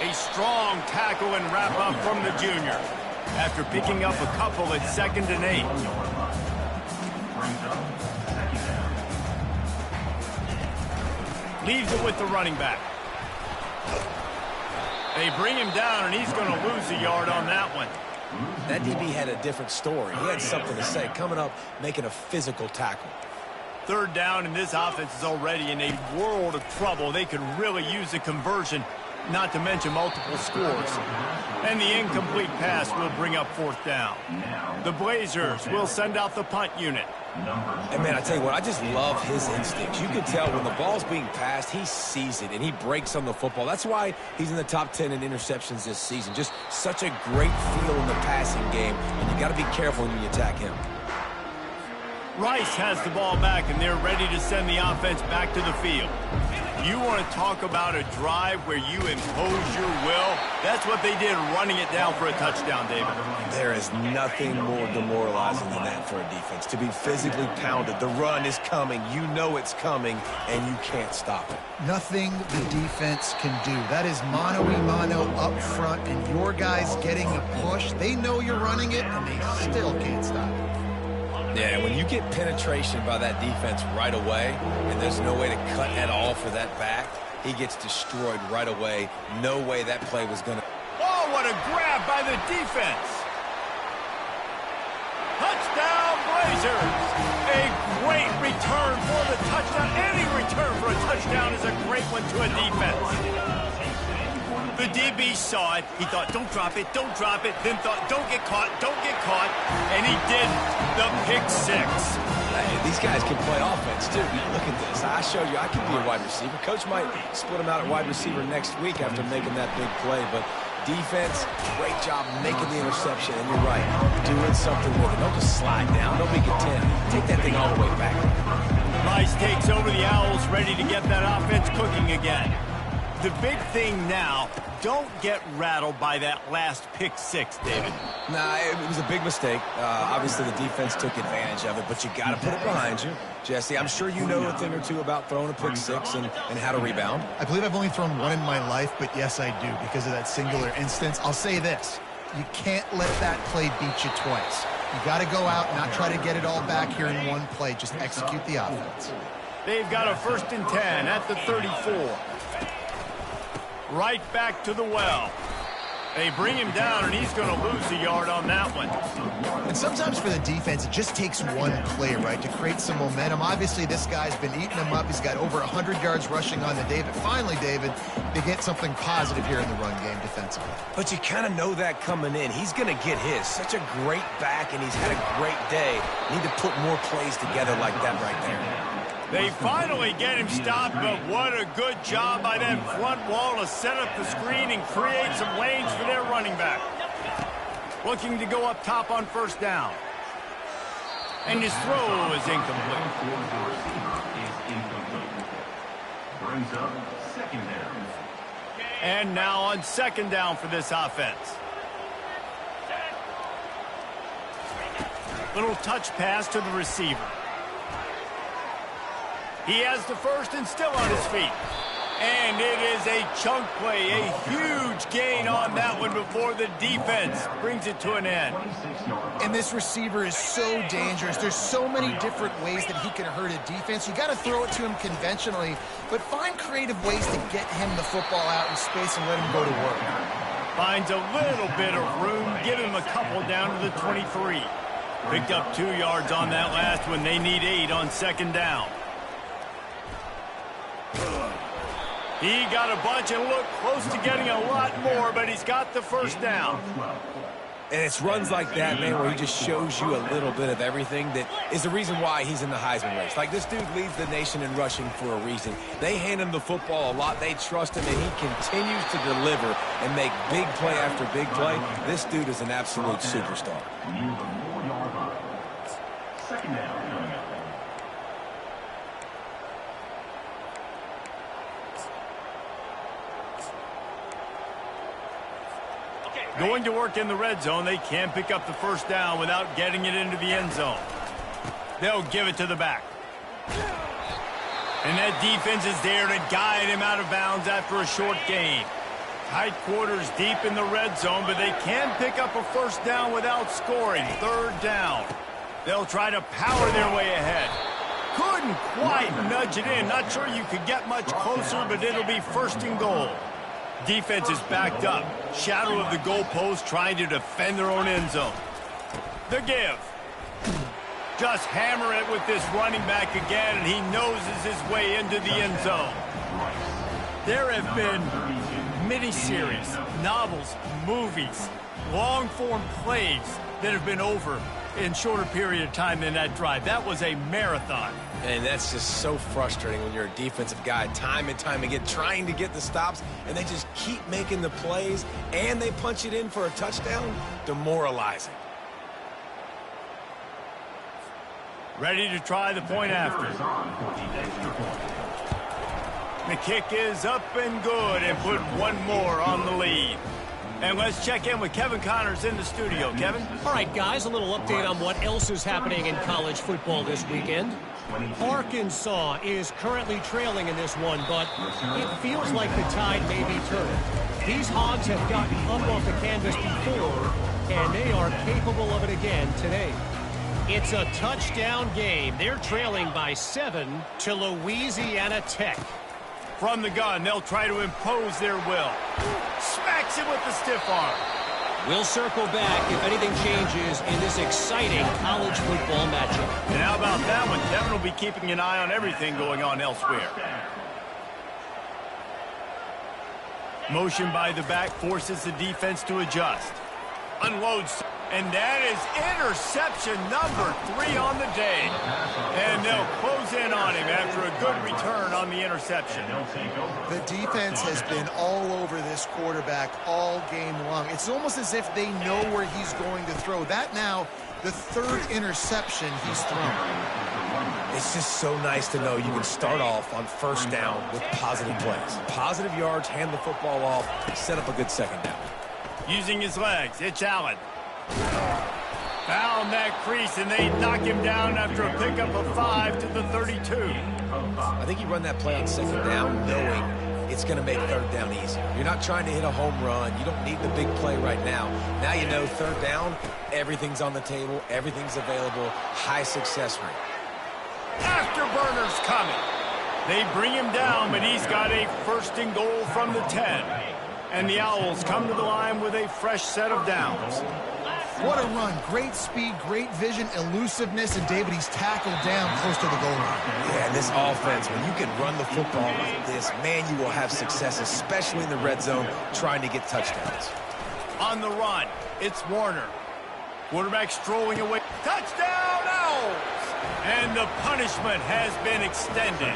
A strong tackle and wrap up from the junior after picking up a couple at 2nd and 8. Leaves it with the running back. They bring him down, and he's going to lose a yard on that one. That DB had a different story. He had something to say, coming up, making a physical tackle. 3rd down, and this offense is already in a world of trouble. They could really use a conversion, not to mention multiple scores. And the incomplete pass will bring up 4th down. The Blazers will send out the punt unit. And, man, I tell you what, I just love his instincts. You can tell when the ball's being passed, he sees it, and he breaks on the football. That's why he's in the top 10 in interceptions this season. Just such a great feel in the passing game, and you got to be careful when you attack him. Rice has the ball back, and they're ready to send the offense back to the field. You want to talk about a drive where you impose your will? That's what they did, running it down for a touchdown, David. There is nothing more demoralizing than that for a defense. To be physically pounded, the run is coming, you know it's coming, and you can't stop it. Nothing the defense can do. That is mano-a-mano up front, and your guys getting a push. They know you're running it, and they still can't stop it. Yeah, when you get penetration by that defense right away, and there's no way to cut at all for that back, he gets destroyed right away. No way that play was going to... Oh, what a grab by the defense! Touchdown, Blazers! A great return for the touchdown. Any return for a touchdown is a great one to a defense. The DB saw it. He thought, don't drop it, don't drop it. Then thought, don't get caught, don't get caught. And he did the pick 6. Hey, these guys can play offense, too. Look at this. I showed you I can be a wide receiver. Coach might split him out at wide receiver next week after making that big play. But defense, great job making the interception. And you're right, doing something with it. Don't just slide down. Don't make it 10. Take that thing all the way back. Rice takes over the Owls, ready to get that offense cooking again. The big thing now, don't get rattled by that last pick 6, David. Nah, it was a big mistake. Obviously, the defense took advantage of it, but you got to put it behind you. Jesse, I'm sure you know a thing or two about throwing a pick 6 and how to rebound. I believe I've only thrown one in my life, but yes, I do, because of that singular instance. I'll say this. You can't let that play beat you twice. You got to go out, not try to get it all back here in one play. Just execute the offense. They've got a 1st and 10 at the 34. Right back to the well. They bring him down, and he's going to lose a yard on that one. And sometimes for the defense, it just takes one play, right, to create some momentum. Obviously, this guy's been eating them up. He's got over 100 yards rushing on the day. But finally, David, they get something positive here in the run game defensively. But you kind of know that coming in. He's going to get his. Such a great back, and he's had a great day. Need to put more plays together like that right there. They finally get him stopped, but what a good job by that front wall to set up the screen and create some lanes for their running back. Looking to go up top on 1st down. And his throw is incomplete. Brings up 2nd down. And now on 2nd down for this offense. Little touch pass to the receiver. He has the 1st and still on his feet. And it is a chunk play, a huge gain on that one before the defense brings it to an end. And this receiver is so dangerous. There's so many different ways that he can hurt a defense. You got to throw it to him conventionally, but find creative ways to get him the football out in space and let him go to work. Finds a little bit of room, give him a couple down to the 23. Picked up 2 yards on that last one. They need 8 on second down. He got a bunch and looked close to getting a lot more, but he's got the first down. And it's runs like that, man, where he just shows you a little bit of everything that is the reason why he's in the Heisman race. Like, this dude leads the nation in rushing for a reason. They hand him the football a lot. They trust him, and he continues to deliver and make big play after big play. This dude is an absolute superstar. Second down coming up. Going to work in the red zone, they can't pick up the first down without getting it into the end zone. They'll give it to the back. And that defense is there to guide him out of bounds after a short gain. Tight quarters deep in the red zone, but they can pick up a first down without scoring. Third down. They'll try to power their way ahead. Couldn't quite nudge it in. Not sure you could get much closer, but it'll be first and goal. Defense is backed up. Shadow of the goalpost trying to defend their own end zone. The give. Just hammer it with this running back again, and he noses his way into the end zone. There have been miniseries, novels, movies, long-form plays that have been over in shorter period of time than that drive. That was a marathon. And that's just so frustrating when you're a defensive guy time and time again trying to get the stops, and they just keep making the plays, and they punch it in for a touchdown. Demoralizing. Ready to try the point after. The kick is up and good and put one more on the lead. And let's check in with Kevin Connors in the studio. Kevin? All right, guys, a little update on what else is happening in college football this weekend. Arkansas is currently trailing in this one, but it feels like the tide may be turning. These Hogs have gotten up off the canvas before, and they are capable of it again today. It's a touchdown game. They're trailing by 7 to Louisiana Tech. From the gun, they'll try to impose their will. Smacks it with the stiff arm. We'll circle back if anything changes in this exciting college football matchup. And how about that one? Kevin will be keeping an eye on everything going on elsewhere. Motion by the back forces the defense to adjust. Unloads. And that is interception number 3 on the day. And they'll close in on him after a good return on the interception. The defense has been all over this quarterback all game long. It's almost as if they know where he's going to throw. That now, the 3rd interception he's thrown. It's just so nice to know you can start off on first down with positive plays. Positive yards, hand the football off, set up a good second down. Using his legs, it's Allen. Found that crease, and they knock him down after a pickup of 5 to the 32. I think you run that play on second down knowing it's going to make third down easy. You're not trying to hit a home run. You don't need the big play right now. Now you know third down, everything's on the table, everything's available, high success rate. Afterburners coming. They bring him down, but he's got a first and goal from the 10. And the Owls come to the line with a fresh set of downs. What a run. Great speed, great vision, elusiveness, and David, he's tackled down close to the goal line. Yeah, and this offense, when you can run the football like this, man, you will have success, especially in the red zone, trying to get touchdowns. On the run, it's Warner. Quarterback strolling away. Touchdown, Owls! And the punishment has been extended.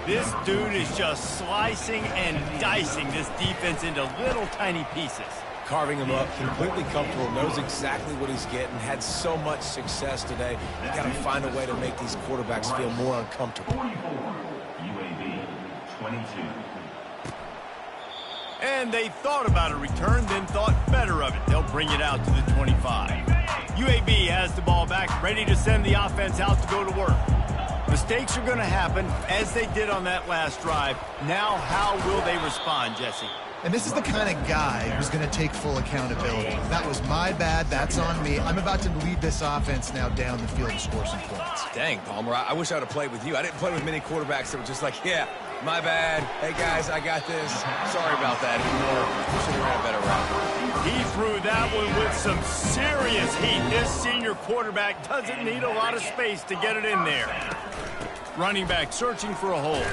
This dude is just slicing and dicing this defense into little tiny pieces. Carving him up, completely comfortable, knows exactly what he's getting, had so much success today. You got to find a way to make these quarterbacks feel more uncomfortable. 44, UAB 22. And they thought about a return, then thought better of it. They'll bring it out to the 25. UAB has the ball back, ready to send the offense out to go to work. Mistakes are going to happen, as they did on that last drive. Now, how will they respond, Jesse? And this is the kind of guy who's going to take full accountability. That was my bad. That's on me. I'm about to lead this offense now down the field to score some points. Dang, Palmer, I wish I would have played with you. I didn't play with many quarterbacks that were just like, yeah, my bad. Hey, guys, I got this. Sorry about that. Should have ran a better route. He threw that one with some serious heat. This senior quarterback doesn't need a lot of space to get it in there. Running back searching for a hole.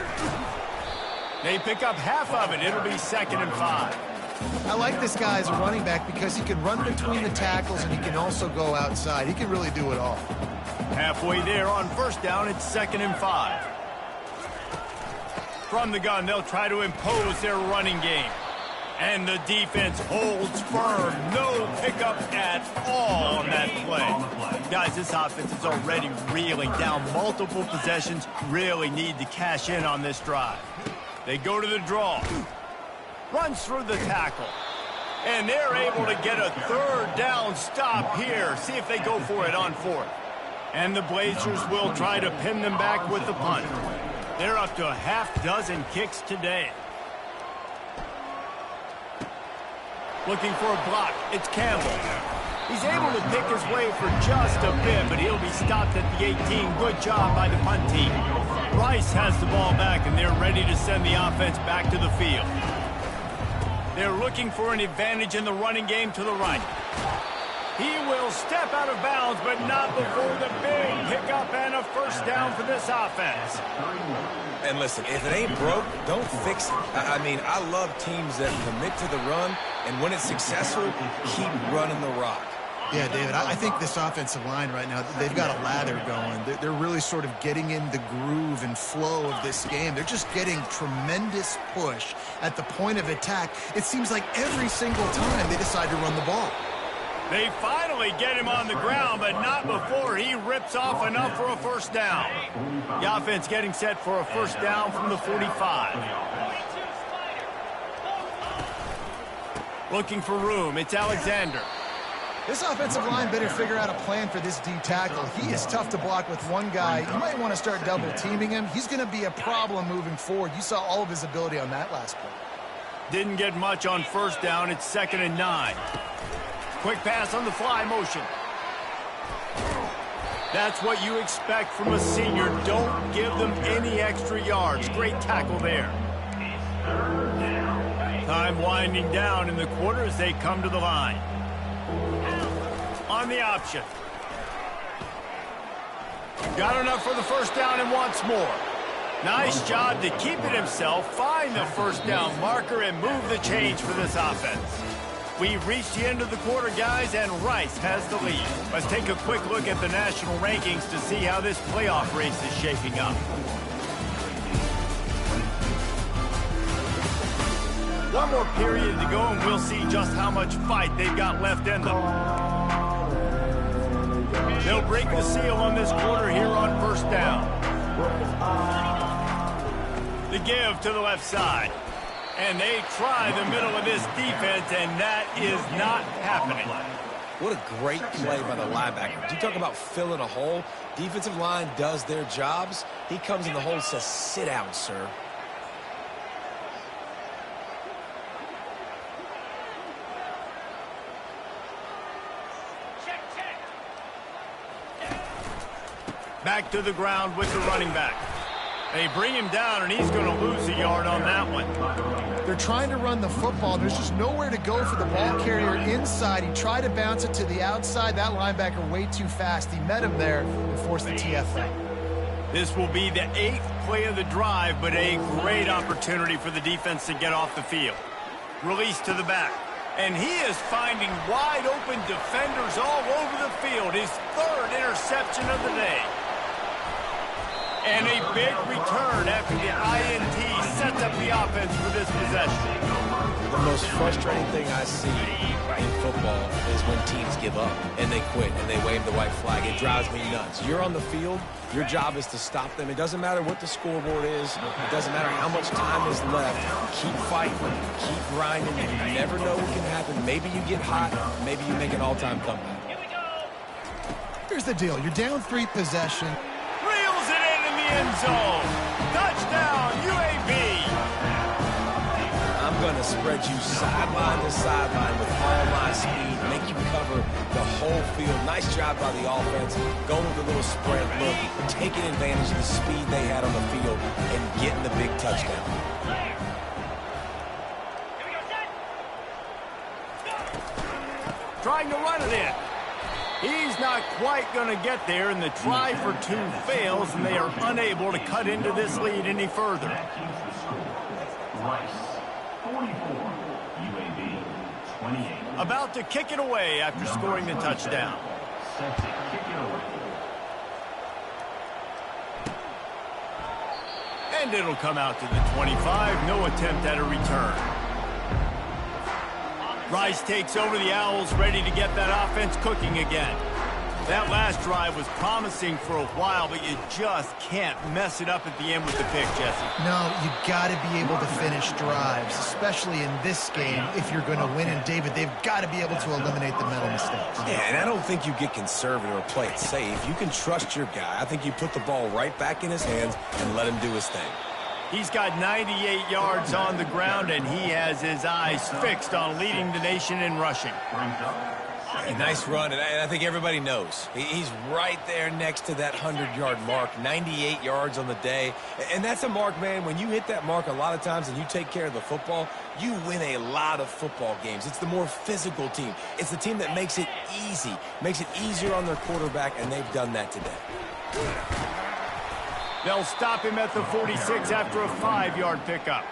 They pick up half of it. It'll be 2nd and 5. I like this guy as a running back because he can run between the tackles and he can also go outside. He can really do it all. Halfway there on 1st down, it's 2nd and 5. From the gun, they'll try to impose their running game. And the defense holds firm. No pickup at all on that play. Guys, this offense is already reeling down multiple possessions. Really need to cash in on this drive. They go to the draw. Runs through the tackle. And they're able to get a 3rd down stop here. See if they go for it on 4th. And the Blazers will try to pin them back with the punt. They're up to a half-dozen kicks today. Looking for a block. It's Campbell. He's able to pick his way for just a bit, but he'll be stopped at the 18. Good job by the punt team. Rice has the ball back, and they're ready to send the offense back to the field. They're looking for an advantage in the running game to the right. He will step out of bounds, but not before the big pickup and a 1st down for this offense. And listen, if it ain't broke, don't fix it. I mean, I love teams that commit to the run, and when it's successful, keep running the rock. Yeah, David, I think this offensive line right now, they've got a lather going. They're really sort of getting in the groove and flow of this game. They're just getting tremendous push at the point of attack. It seems like every single time they decide to run the ball. They finally get him on the ground, but not before he rips off enough for a 1st down. The offense getting set for a 1st down from the 45. Looking for room. It's Alexander. This offensive line better figure out a plan for this D tackle. He is tough to block with one guy. You might want to start double teaming him. He's going to be a problem moving forward. You saw all of his ability on that last play. Didn't get much on 1st down. It's 2nd and 9. Quick pass on the fly motion. That's what you expect from a senior. Don't give them any extra yards. Great tackle there. Time winding down in the quarter as they come to the line. On the option. Got enough for the 1st down and wants more. Nice job to keep it himself, find the 1st down marker, and move the chains for this offense. We've reached the end of the quarter, guys, and Rice has the lead. Let's take a quick look at the national rankings to see how this playoff race is shaping up. One more period to go, and we'll see just how much fight they've got left in them. They'll break the seal on this quarter here on 1st down. The give to the left side. And they try the middle of this defense, and that is not happening. What a great play by the linebacker. You talk about filling a hole. Defensive line does their jobs. He comes in the hole and says, sit down, sir. Back to the ground with the running back. They bring him down, and he's going to lose a yard on that one. They're trying to run the football. There's just nowhere to go for the ball carrier inside. He tried to bounce it to the outside. That linebacker way too fast. He met him there and forced the TFL. This will be the 8th play of the drive, but a great opportunity for the defense to get off the field. Release to the back. And he is finding wide-open defenders all over the field. His 3rd interception of the day. And a big return after the INT sets up the offense for this possession. The most frustrating thing I see in football is when teams give up and they quit and they wave the white flag. It drives me nuts. You're on the field. Your job is to stop them. It doesn't matter what the scoreboard is. It doesn't matter how much time is left. Keep fighting. Keep grinding. You never know what can happen. Maybe you get hot. Maybe you make an all-time comeback. Here's the deal. You're down 3 possessions. Reels it in the end zone. Touchdown, UAB. I'm going to spread you sideline to sideline with all my speed, make you cover the whole field. Nice job by the offense, going with a little spread look, taking advantage of the speed they had on the field and getting the big touchdown. Trying to run it in. He's not quite going to get there, and the try for two fails, and they are unable to cut into this lead any further. Rice, 44. UAB, 28. About to kick it away after scoring the touchdown. Set to kick it away. And it'll come out to the 25. No attempt at a return. Rice takes over the Owls, ready to get that offense cooking again. That last drive was promising for a while, but you just can't mess it up at the end with the pick, Jesse. No, you got to be able to finish drives, especially in this game if you're going to win. And, David, they've got to be able to eliminate the mental mistakes. Yeah, and I don't think you get conservative or play it safe. You can trust your guy. I think you put the ball right back in his hands and let him do his thing. He's got 98 yards on the ground, and he has his eyes fixed on leading the nation in rushing. A nice run, and I think everybody knows. He's right there next to that 100-yard mark, 98 yards on the day. And that's a mark, man, when you hit that mark a lot of times and you take care of the football, you win a lot of football games. It's the more physical team. It's the team that makes it easy, makes it easier on their quarterback, and they've done that today. They'll stop him at the 46 after a 5-yard pickup.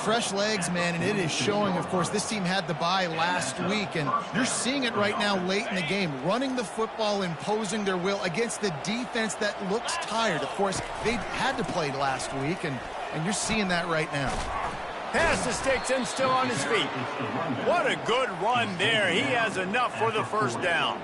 Fresh legs, man, and it is showing. Of course, this team had the bye last week, and you're seeing it right now late in the game, running the football, imposing their will against the defense that looks tired. Of course, they had to play last week, and you're seeing that right now. Pass to Sticks and still on his feet. What a good run there. He has enough for the first down.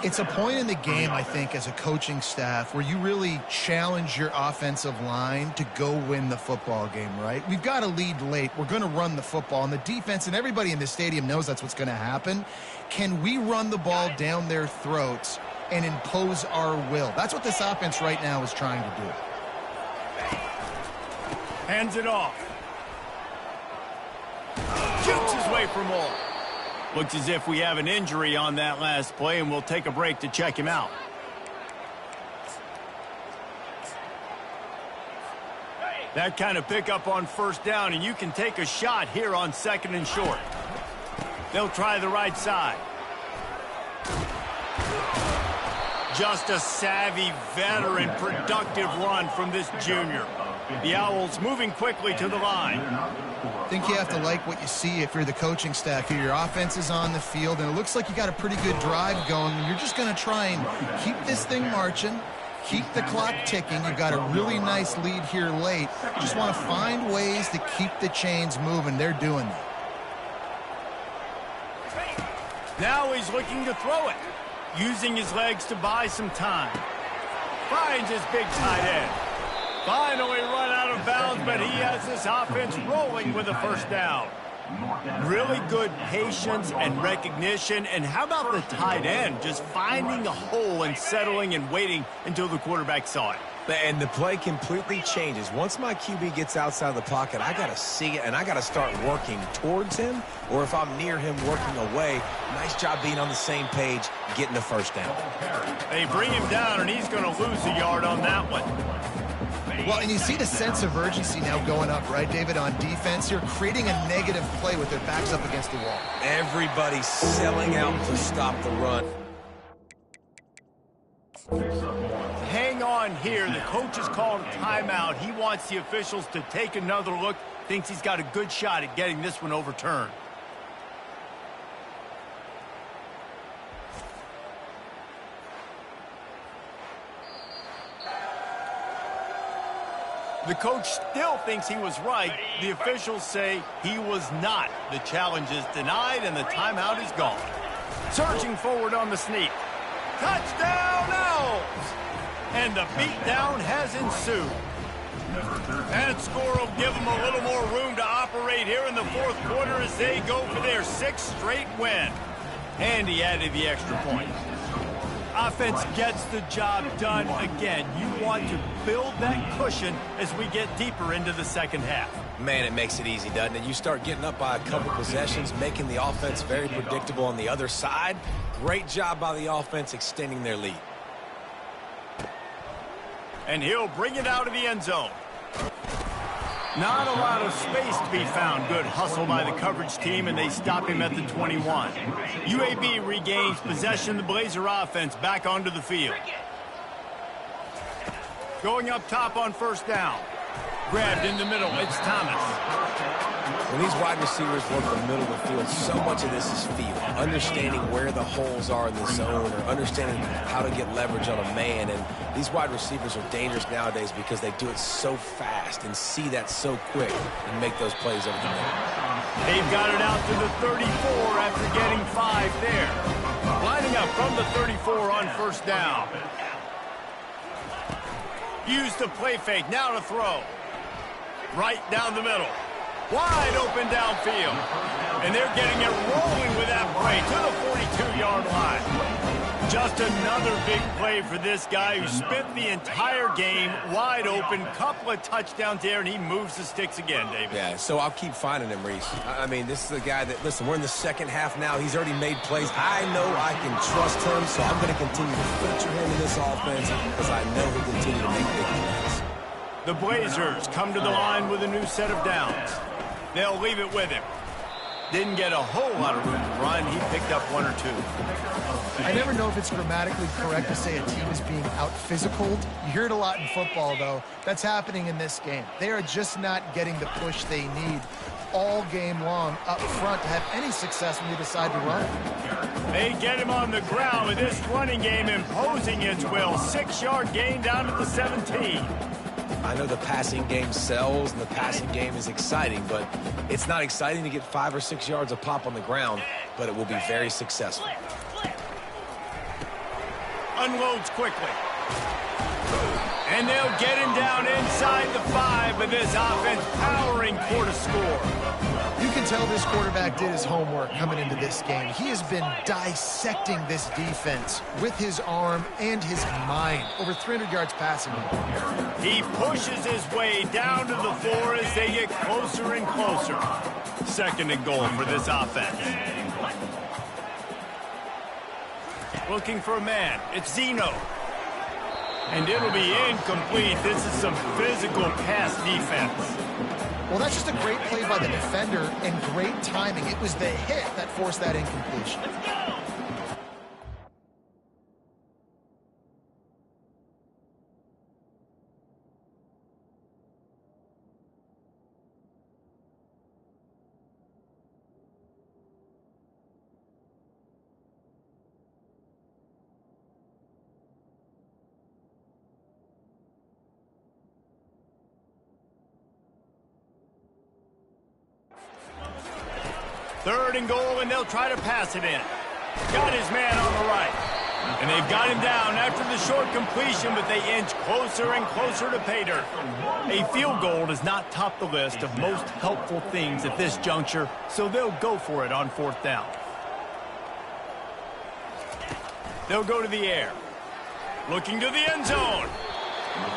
It's a point in the game, I think, as a coaching staff where you really challenge your offensive line to go win the football game, right? We've got a lead late. We're going to run the football, and the defense and everybody in the stadium knows that's what's going to happen. Can we run the ball down their throats and impose our will? That's what this offense right now is trying to do. Hands it off. Jukes his way for more. Looks as if we have an injury on that last play, and we'll take a break to check him out. That kind of pickup on first down, and you can take a shot here on 2nd and short. They'll try the right side. Just a savvy, veteran, productive run from this junior. The Owls moving quickly to the line. I think you have to like what you see if you're the coaching staff here. Your offense is on the field, and it looks like you got a pretty good drive going. You're just going to try and keep this thing marching, keep the clock ticking. You've got a really nice lead here late. You just want to find ways to keep the chains moving. They're doing that. Now he's looking to throw it, using his legs to buy some time. Finds his big tight end. Finally run out of bounds, but he has this offense rolling with a first down. Really good patience and recognition. And how about the tight end just finding a hole and settling and waiting until the quarterback saw it? And the play completely changes. Once my QB gets outside the pocket, I got to see it, and I got to start working towards him, or if I'm near him working away. Nice job being on the same page, getting the first down. They bring him down, and he's going to lose a yard on that one. Well, and you see the sense of urgency now going up, right, David, on defense. You're creating a negative play with their backs up against the wall. Everybody's selling out to stop the run. Hang on here. The coach is calling timeout. He wants the officials to take another look. Thinks he's got a good shot at getting this one overturned. The coach still thinks he was right. The officials say he was not. The challenge is denied, and the timeout is gone. Surging forward on the sneak. Touchdown, Owls! And the beatdown has ensued. That score will give them a little more room to operate here in the fourth quarter as they go for their 6th straight win. And he added the extra point. Offense gets the job done again. You want to build that cushion as we get deeper into the second half. Man, it makes it easy, doesn't it? You start getting up by a couple possessions, making the offense very predictable on the other side. Great job by the offense extending their lead. And he'll bring it out of the end zone. Not a lot of space to be found. Good hustle by the coverage team, and they stop him at the 21. UAB regains possession. The Blazer offense back onto the field. Going up top on first down. Grabbed in the middle. It's Thomas. When these wide receivers work the middle of the field, so much of this is feel. Understanding where the holes are in the zone, or understanding how to get leverage on a man. And these wide receivers are dangerous nowadays because they do it so fast and see that so quick and make those plays over the middle. They've got it out to the 34 after getting 5 there. Lining up from the 34 on first down. Use the play fake. Now to throw. Right down the middle. Wide open downfield. And they're getting it rolling with that play to the 42-yard line. Just another big play for this guy who spent the entire game wide open. Couple of touchdowns there, and he moves the sticks again, David. Yeah, so I'll keep finding him, Reese. I mean, this is the guy that, listen, we're in the second half now. He's already made plays. I know I can trust him, so I'm going to continue to feature him in this offense because I know he'll continue to make big plays. The Blazers come to the line with a new set of downs. They'll leave it with him. Didn't get a whole lot of room to run. He picked up 1 or 2. I never know if it's grammatically correct to say a team is being out-physicaled. You hear it a lot in football, though. That's happening in this game. They are just not getting the push they need all game long up front to have any success when they decide to run. They get him on the ground with this running game imposing its will. 6-yard gain down to the 17. I know the passing game sells and the passing game is exciting, but it's not exciting to get 5 or 6 yards of pop on the ground, but it will be very successful. Unloads quickly. And they'll get him down inside the 5, but this offense powering for the score. You can tell this quarterback did his homework coming into this game. He has been dissecting this defense with his arm and his mind. Over 300 yards passing. He pushes his way down to the floor as they get closer and closer. 2nd and goal for this offense. Looking for a man. It's Zeno. And it'll be incomplete. This is some physical pass defense. Well, that's just a great play by the defender and great timing. It was the hit that forced that incompletion. Third and goal, and they'll try to pass it in. Got his man on the right. And they've got him down after the short completion, but they inch closer and closer to pay dirt. A field goal does not top the list of most helpful things at this juncture, so they'll go for it on 4th down. They'll go to the air. Looking to the end zone.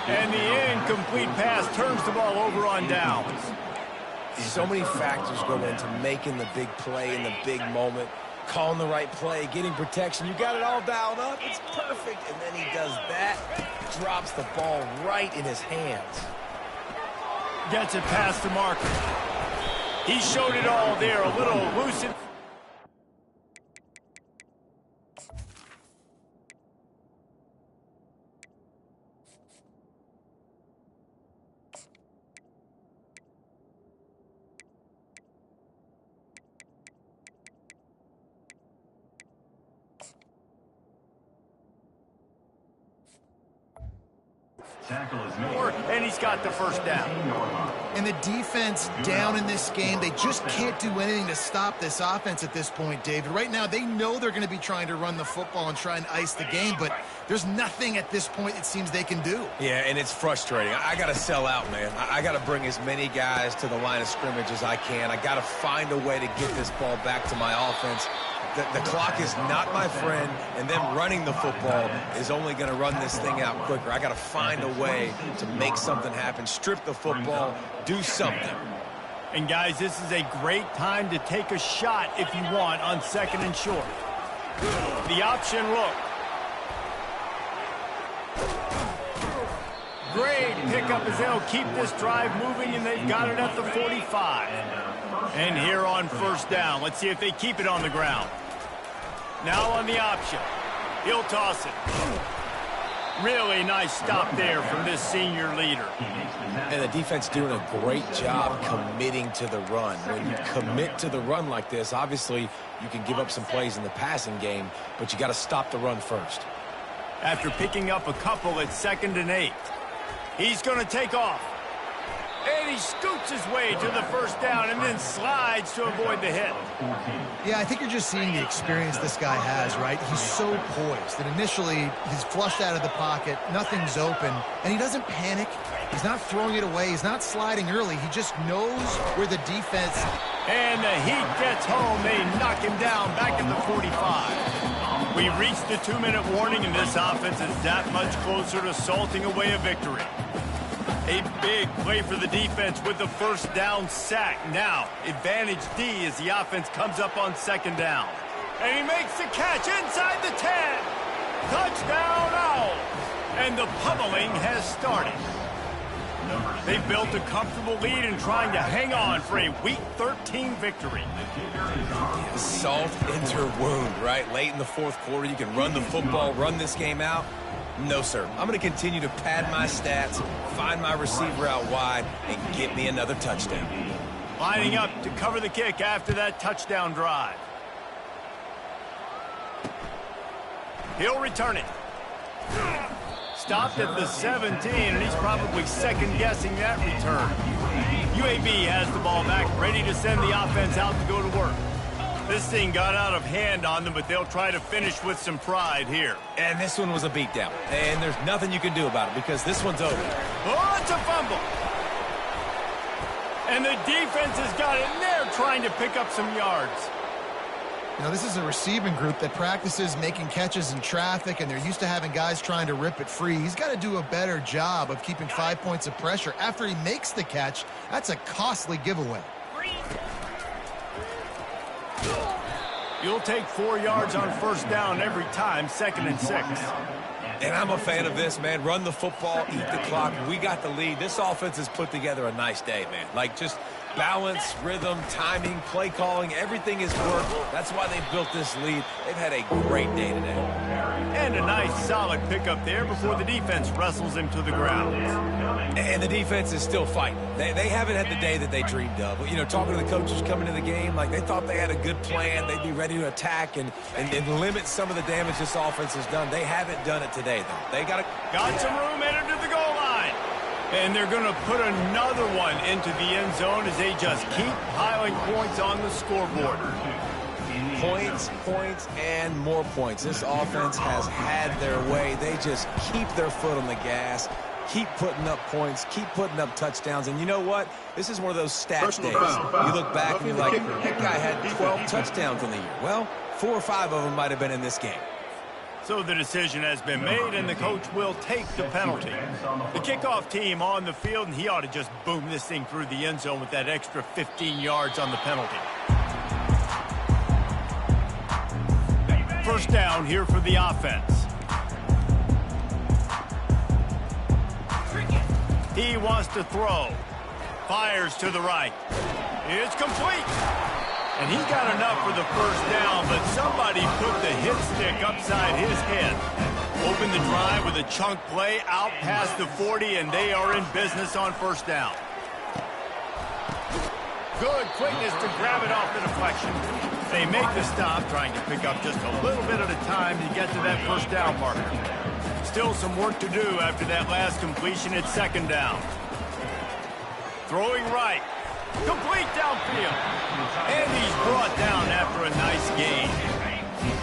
And the incomplete pass turns the ball over on downs. So many factors go into making the big play in the big moment, calling the right play, getting protection. You got it all dialed up. It's perfect. And then he does that, drops the ball right in his hands. Gets it past the marker. He showed it all there, a little elusive. And he's got the first down. And the defense down in this game, they just can't do anything to stop this offense at this point, David. Right now, they know they're going to be trying to run the football and try and ice the game, but there's nothing at this point it seems they can do. Yeah, and it's frustrating. I got to sell out, man. I got to bring as many guys to the line of scrimmage as I can. I got to find a way to get this ball back to my offense. the clock is not my friend, and them running the football is only going to run this thing out quicker. I got to find a way to make something happen, strip the football, do something. And guys, this is a great time to take a shot if you want on 2nd and short. The option look. Great pickup as they'll keep this drive moving, and they've got it at the 45. And here on 1st down, let's see if they keep it on the ground. Now on the option. He'll toss it. Really nice stop there from this senior leader. And the defense doing a great job committing to the run. When you commit to the run like this, obviously you can give up some plays in the passing game, but you got to stop the run first. After picking up a couple at 2nd and 8. He's going to take off. And he scoots his way to the 1st down and then slides to avoid the hit. Yeah, I think you're just seeing the experience this guy has, right? He's so poised that initially he's flushed out of the pocket, nothing's open, and he doesn't panic. He's not throwing it away. He's not sliding early. He just knows where the defense... And the heat gets home. They knock him down back at the 45. We reached the 2-minute warning, and this offense is that much closer to salting away a victory. A big play for the defense with the 1st down sack. Now, advantage D as the offense comes up on 2nd down. And he makes the catch inside the 10. Touchdown Owls. And the pummeling has started. They built a comfortable lead and trying to hang on for a Week 13 victory. Salt into wound, right? Late in the 4th quarter, you can run the football, run this game out. No, sir. I'm going to continue to pad my stats, find my receiver out wide, and get me another touchdown. Lining up to cover the kick after that touchdown drive. He'll return it. Stopped at the 17, and he's probably second-guessing that return. UAB has the ball back, ready to send the offense out to go to work. This thing got out of hand on them, but they'll try to finish with some pride here. And this one was a beatdown, and there's nothing you can do about it because this one's over. Oh, it's a fumble. And the defense has got in there trying to pick up some yards. You know, this is a receiving group that practices making catches in traffic, and they're used to having guys trying to rip it free. He's got to do a better job of keeping 5 points of pressure. After he makes the catch, that's a costly giveaway. You'll take 4 yards on 1st down every time, 2nd and 6. And I'm a fan of this, man. Run the football, eat the clock. We got the lead. This offense has put together a nice day, man. Like, just balance, rhythm, timing, play calling, everything has worked. That's why they built this lead. They've had a great day today. And a nice solid pickup there before the defense wrestles him to the ground. And the defense is still fighting. They haven't had the day that they dreamed of. You know, talking to the coaches coming into the game, like they thought they had a good plan. They'd be ready to attack and limit some of the damage this offense has done. They haven't done it today, though. They got some room headed to the goal line. And they're going to put another one into the end zone as they just keep piling points on the scoreboard. Points, points, and more points. This offense has had their way. They just keep their foot on the gas, keep putting up points, keep putting up touchdowns. And you know what? This is one of those stats days. You look back and you're like, that guy had 12 touchdowns on the year. Well, 4 or 5 of them might have been in this game. So the decision has been made, and the coach will take the penalty. The kickoff team on the field, and he ought to just boom this thing through the end zone with that extra 15 yards on the penalty. 1st down here for the offense. He wants to throw. Fires to the right. It's complete. And he got enough for the 1st down, but somebody put the hit stick upside his head. Open the drive with a chunk play out past the 40, and they are in business on 1st down. Good quickness to grab it off the deflection. They make the stop, trying to pick up just a little bit at a time to get to that 1st down marker. Still some work to do after that last completion at 2nd down. Throwing right. Complete downfield. And he's brought down after a nice gain.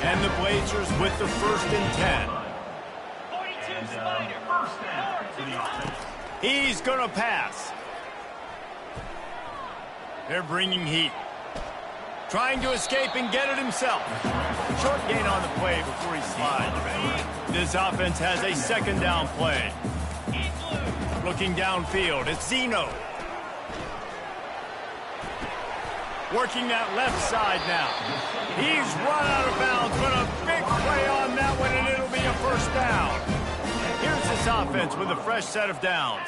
And the Blazers with the 1st and 10. He's going to pass. They're bringing heat. Trying to escape and get it himself. Short gain on the play before he slides. This offense has a second down play. Looking downfield, it's Zeno. Working that left side now. He's run out of bounds, but a big play on that one, and it'll be a first down. Here's this offense with a fresh set of downs.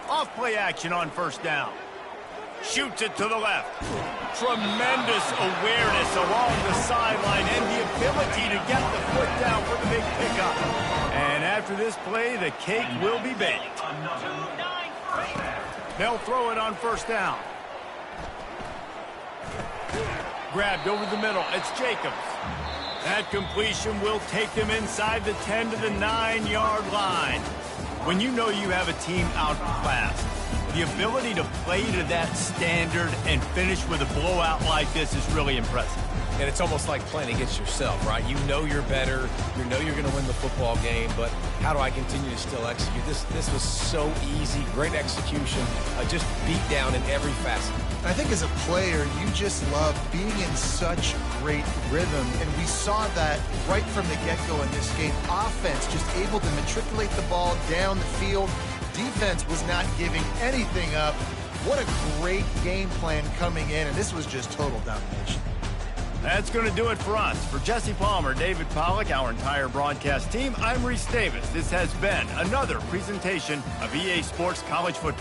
Off play action on first down. Shoots it to the left. Tremendous awareness along the sideline and the ability to get the foot down for the big pickup. And after this play, the cake will be baked. They'll throw it on first down. Grabbed over the middle. It's Jacobs. That completion will take them inside the 10 to the 9-yard line. When you know you have a team outclassed, the ability to play to that standard and finish with a blowout like this is really impressive. And it's almost like playing against yourself, right? You know you're better. You know you're going to win the football game, but how do I continue to still execute? This was so easy. Great execution. Just beat down in every facet. I think as a player, you just love being in such great rhythm, and we saw that right from the get-go in this game. Offense just able to matriculate the ball down the field. Defense was not giving anything up. What a great game plan coming in, and this was just total domination. That's going to do it for us. For Jesse Palmer, David Pollack, our entire broadcast team, I'm Reese Davis. This has been another presentation of EA Sports College Football.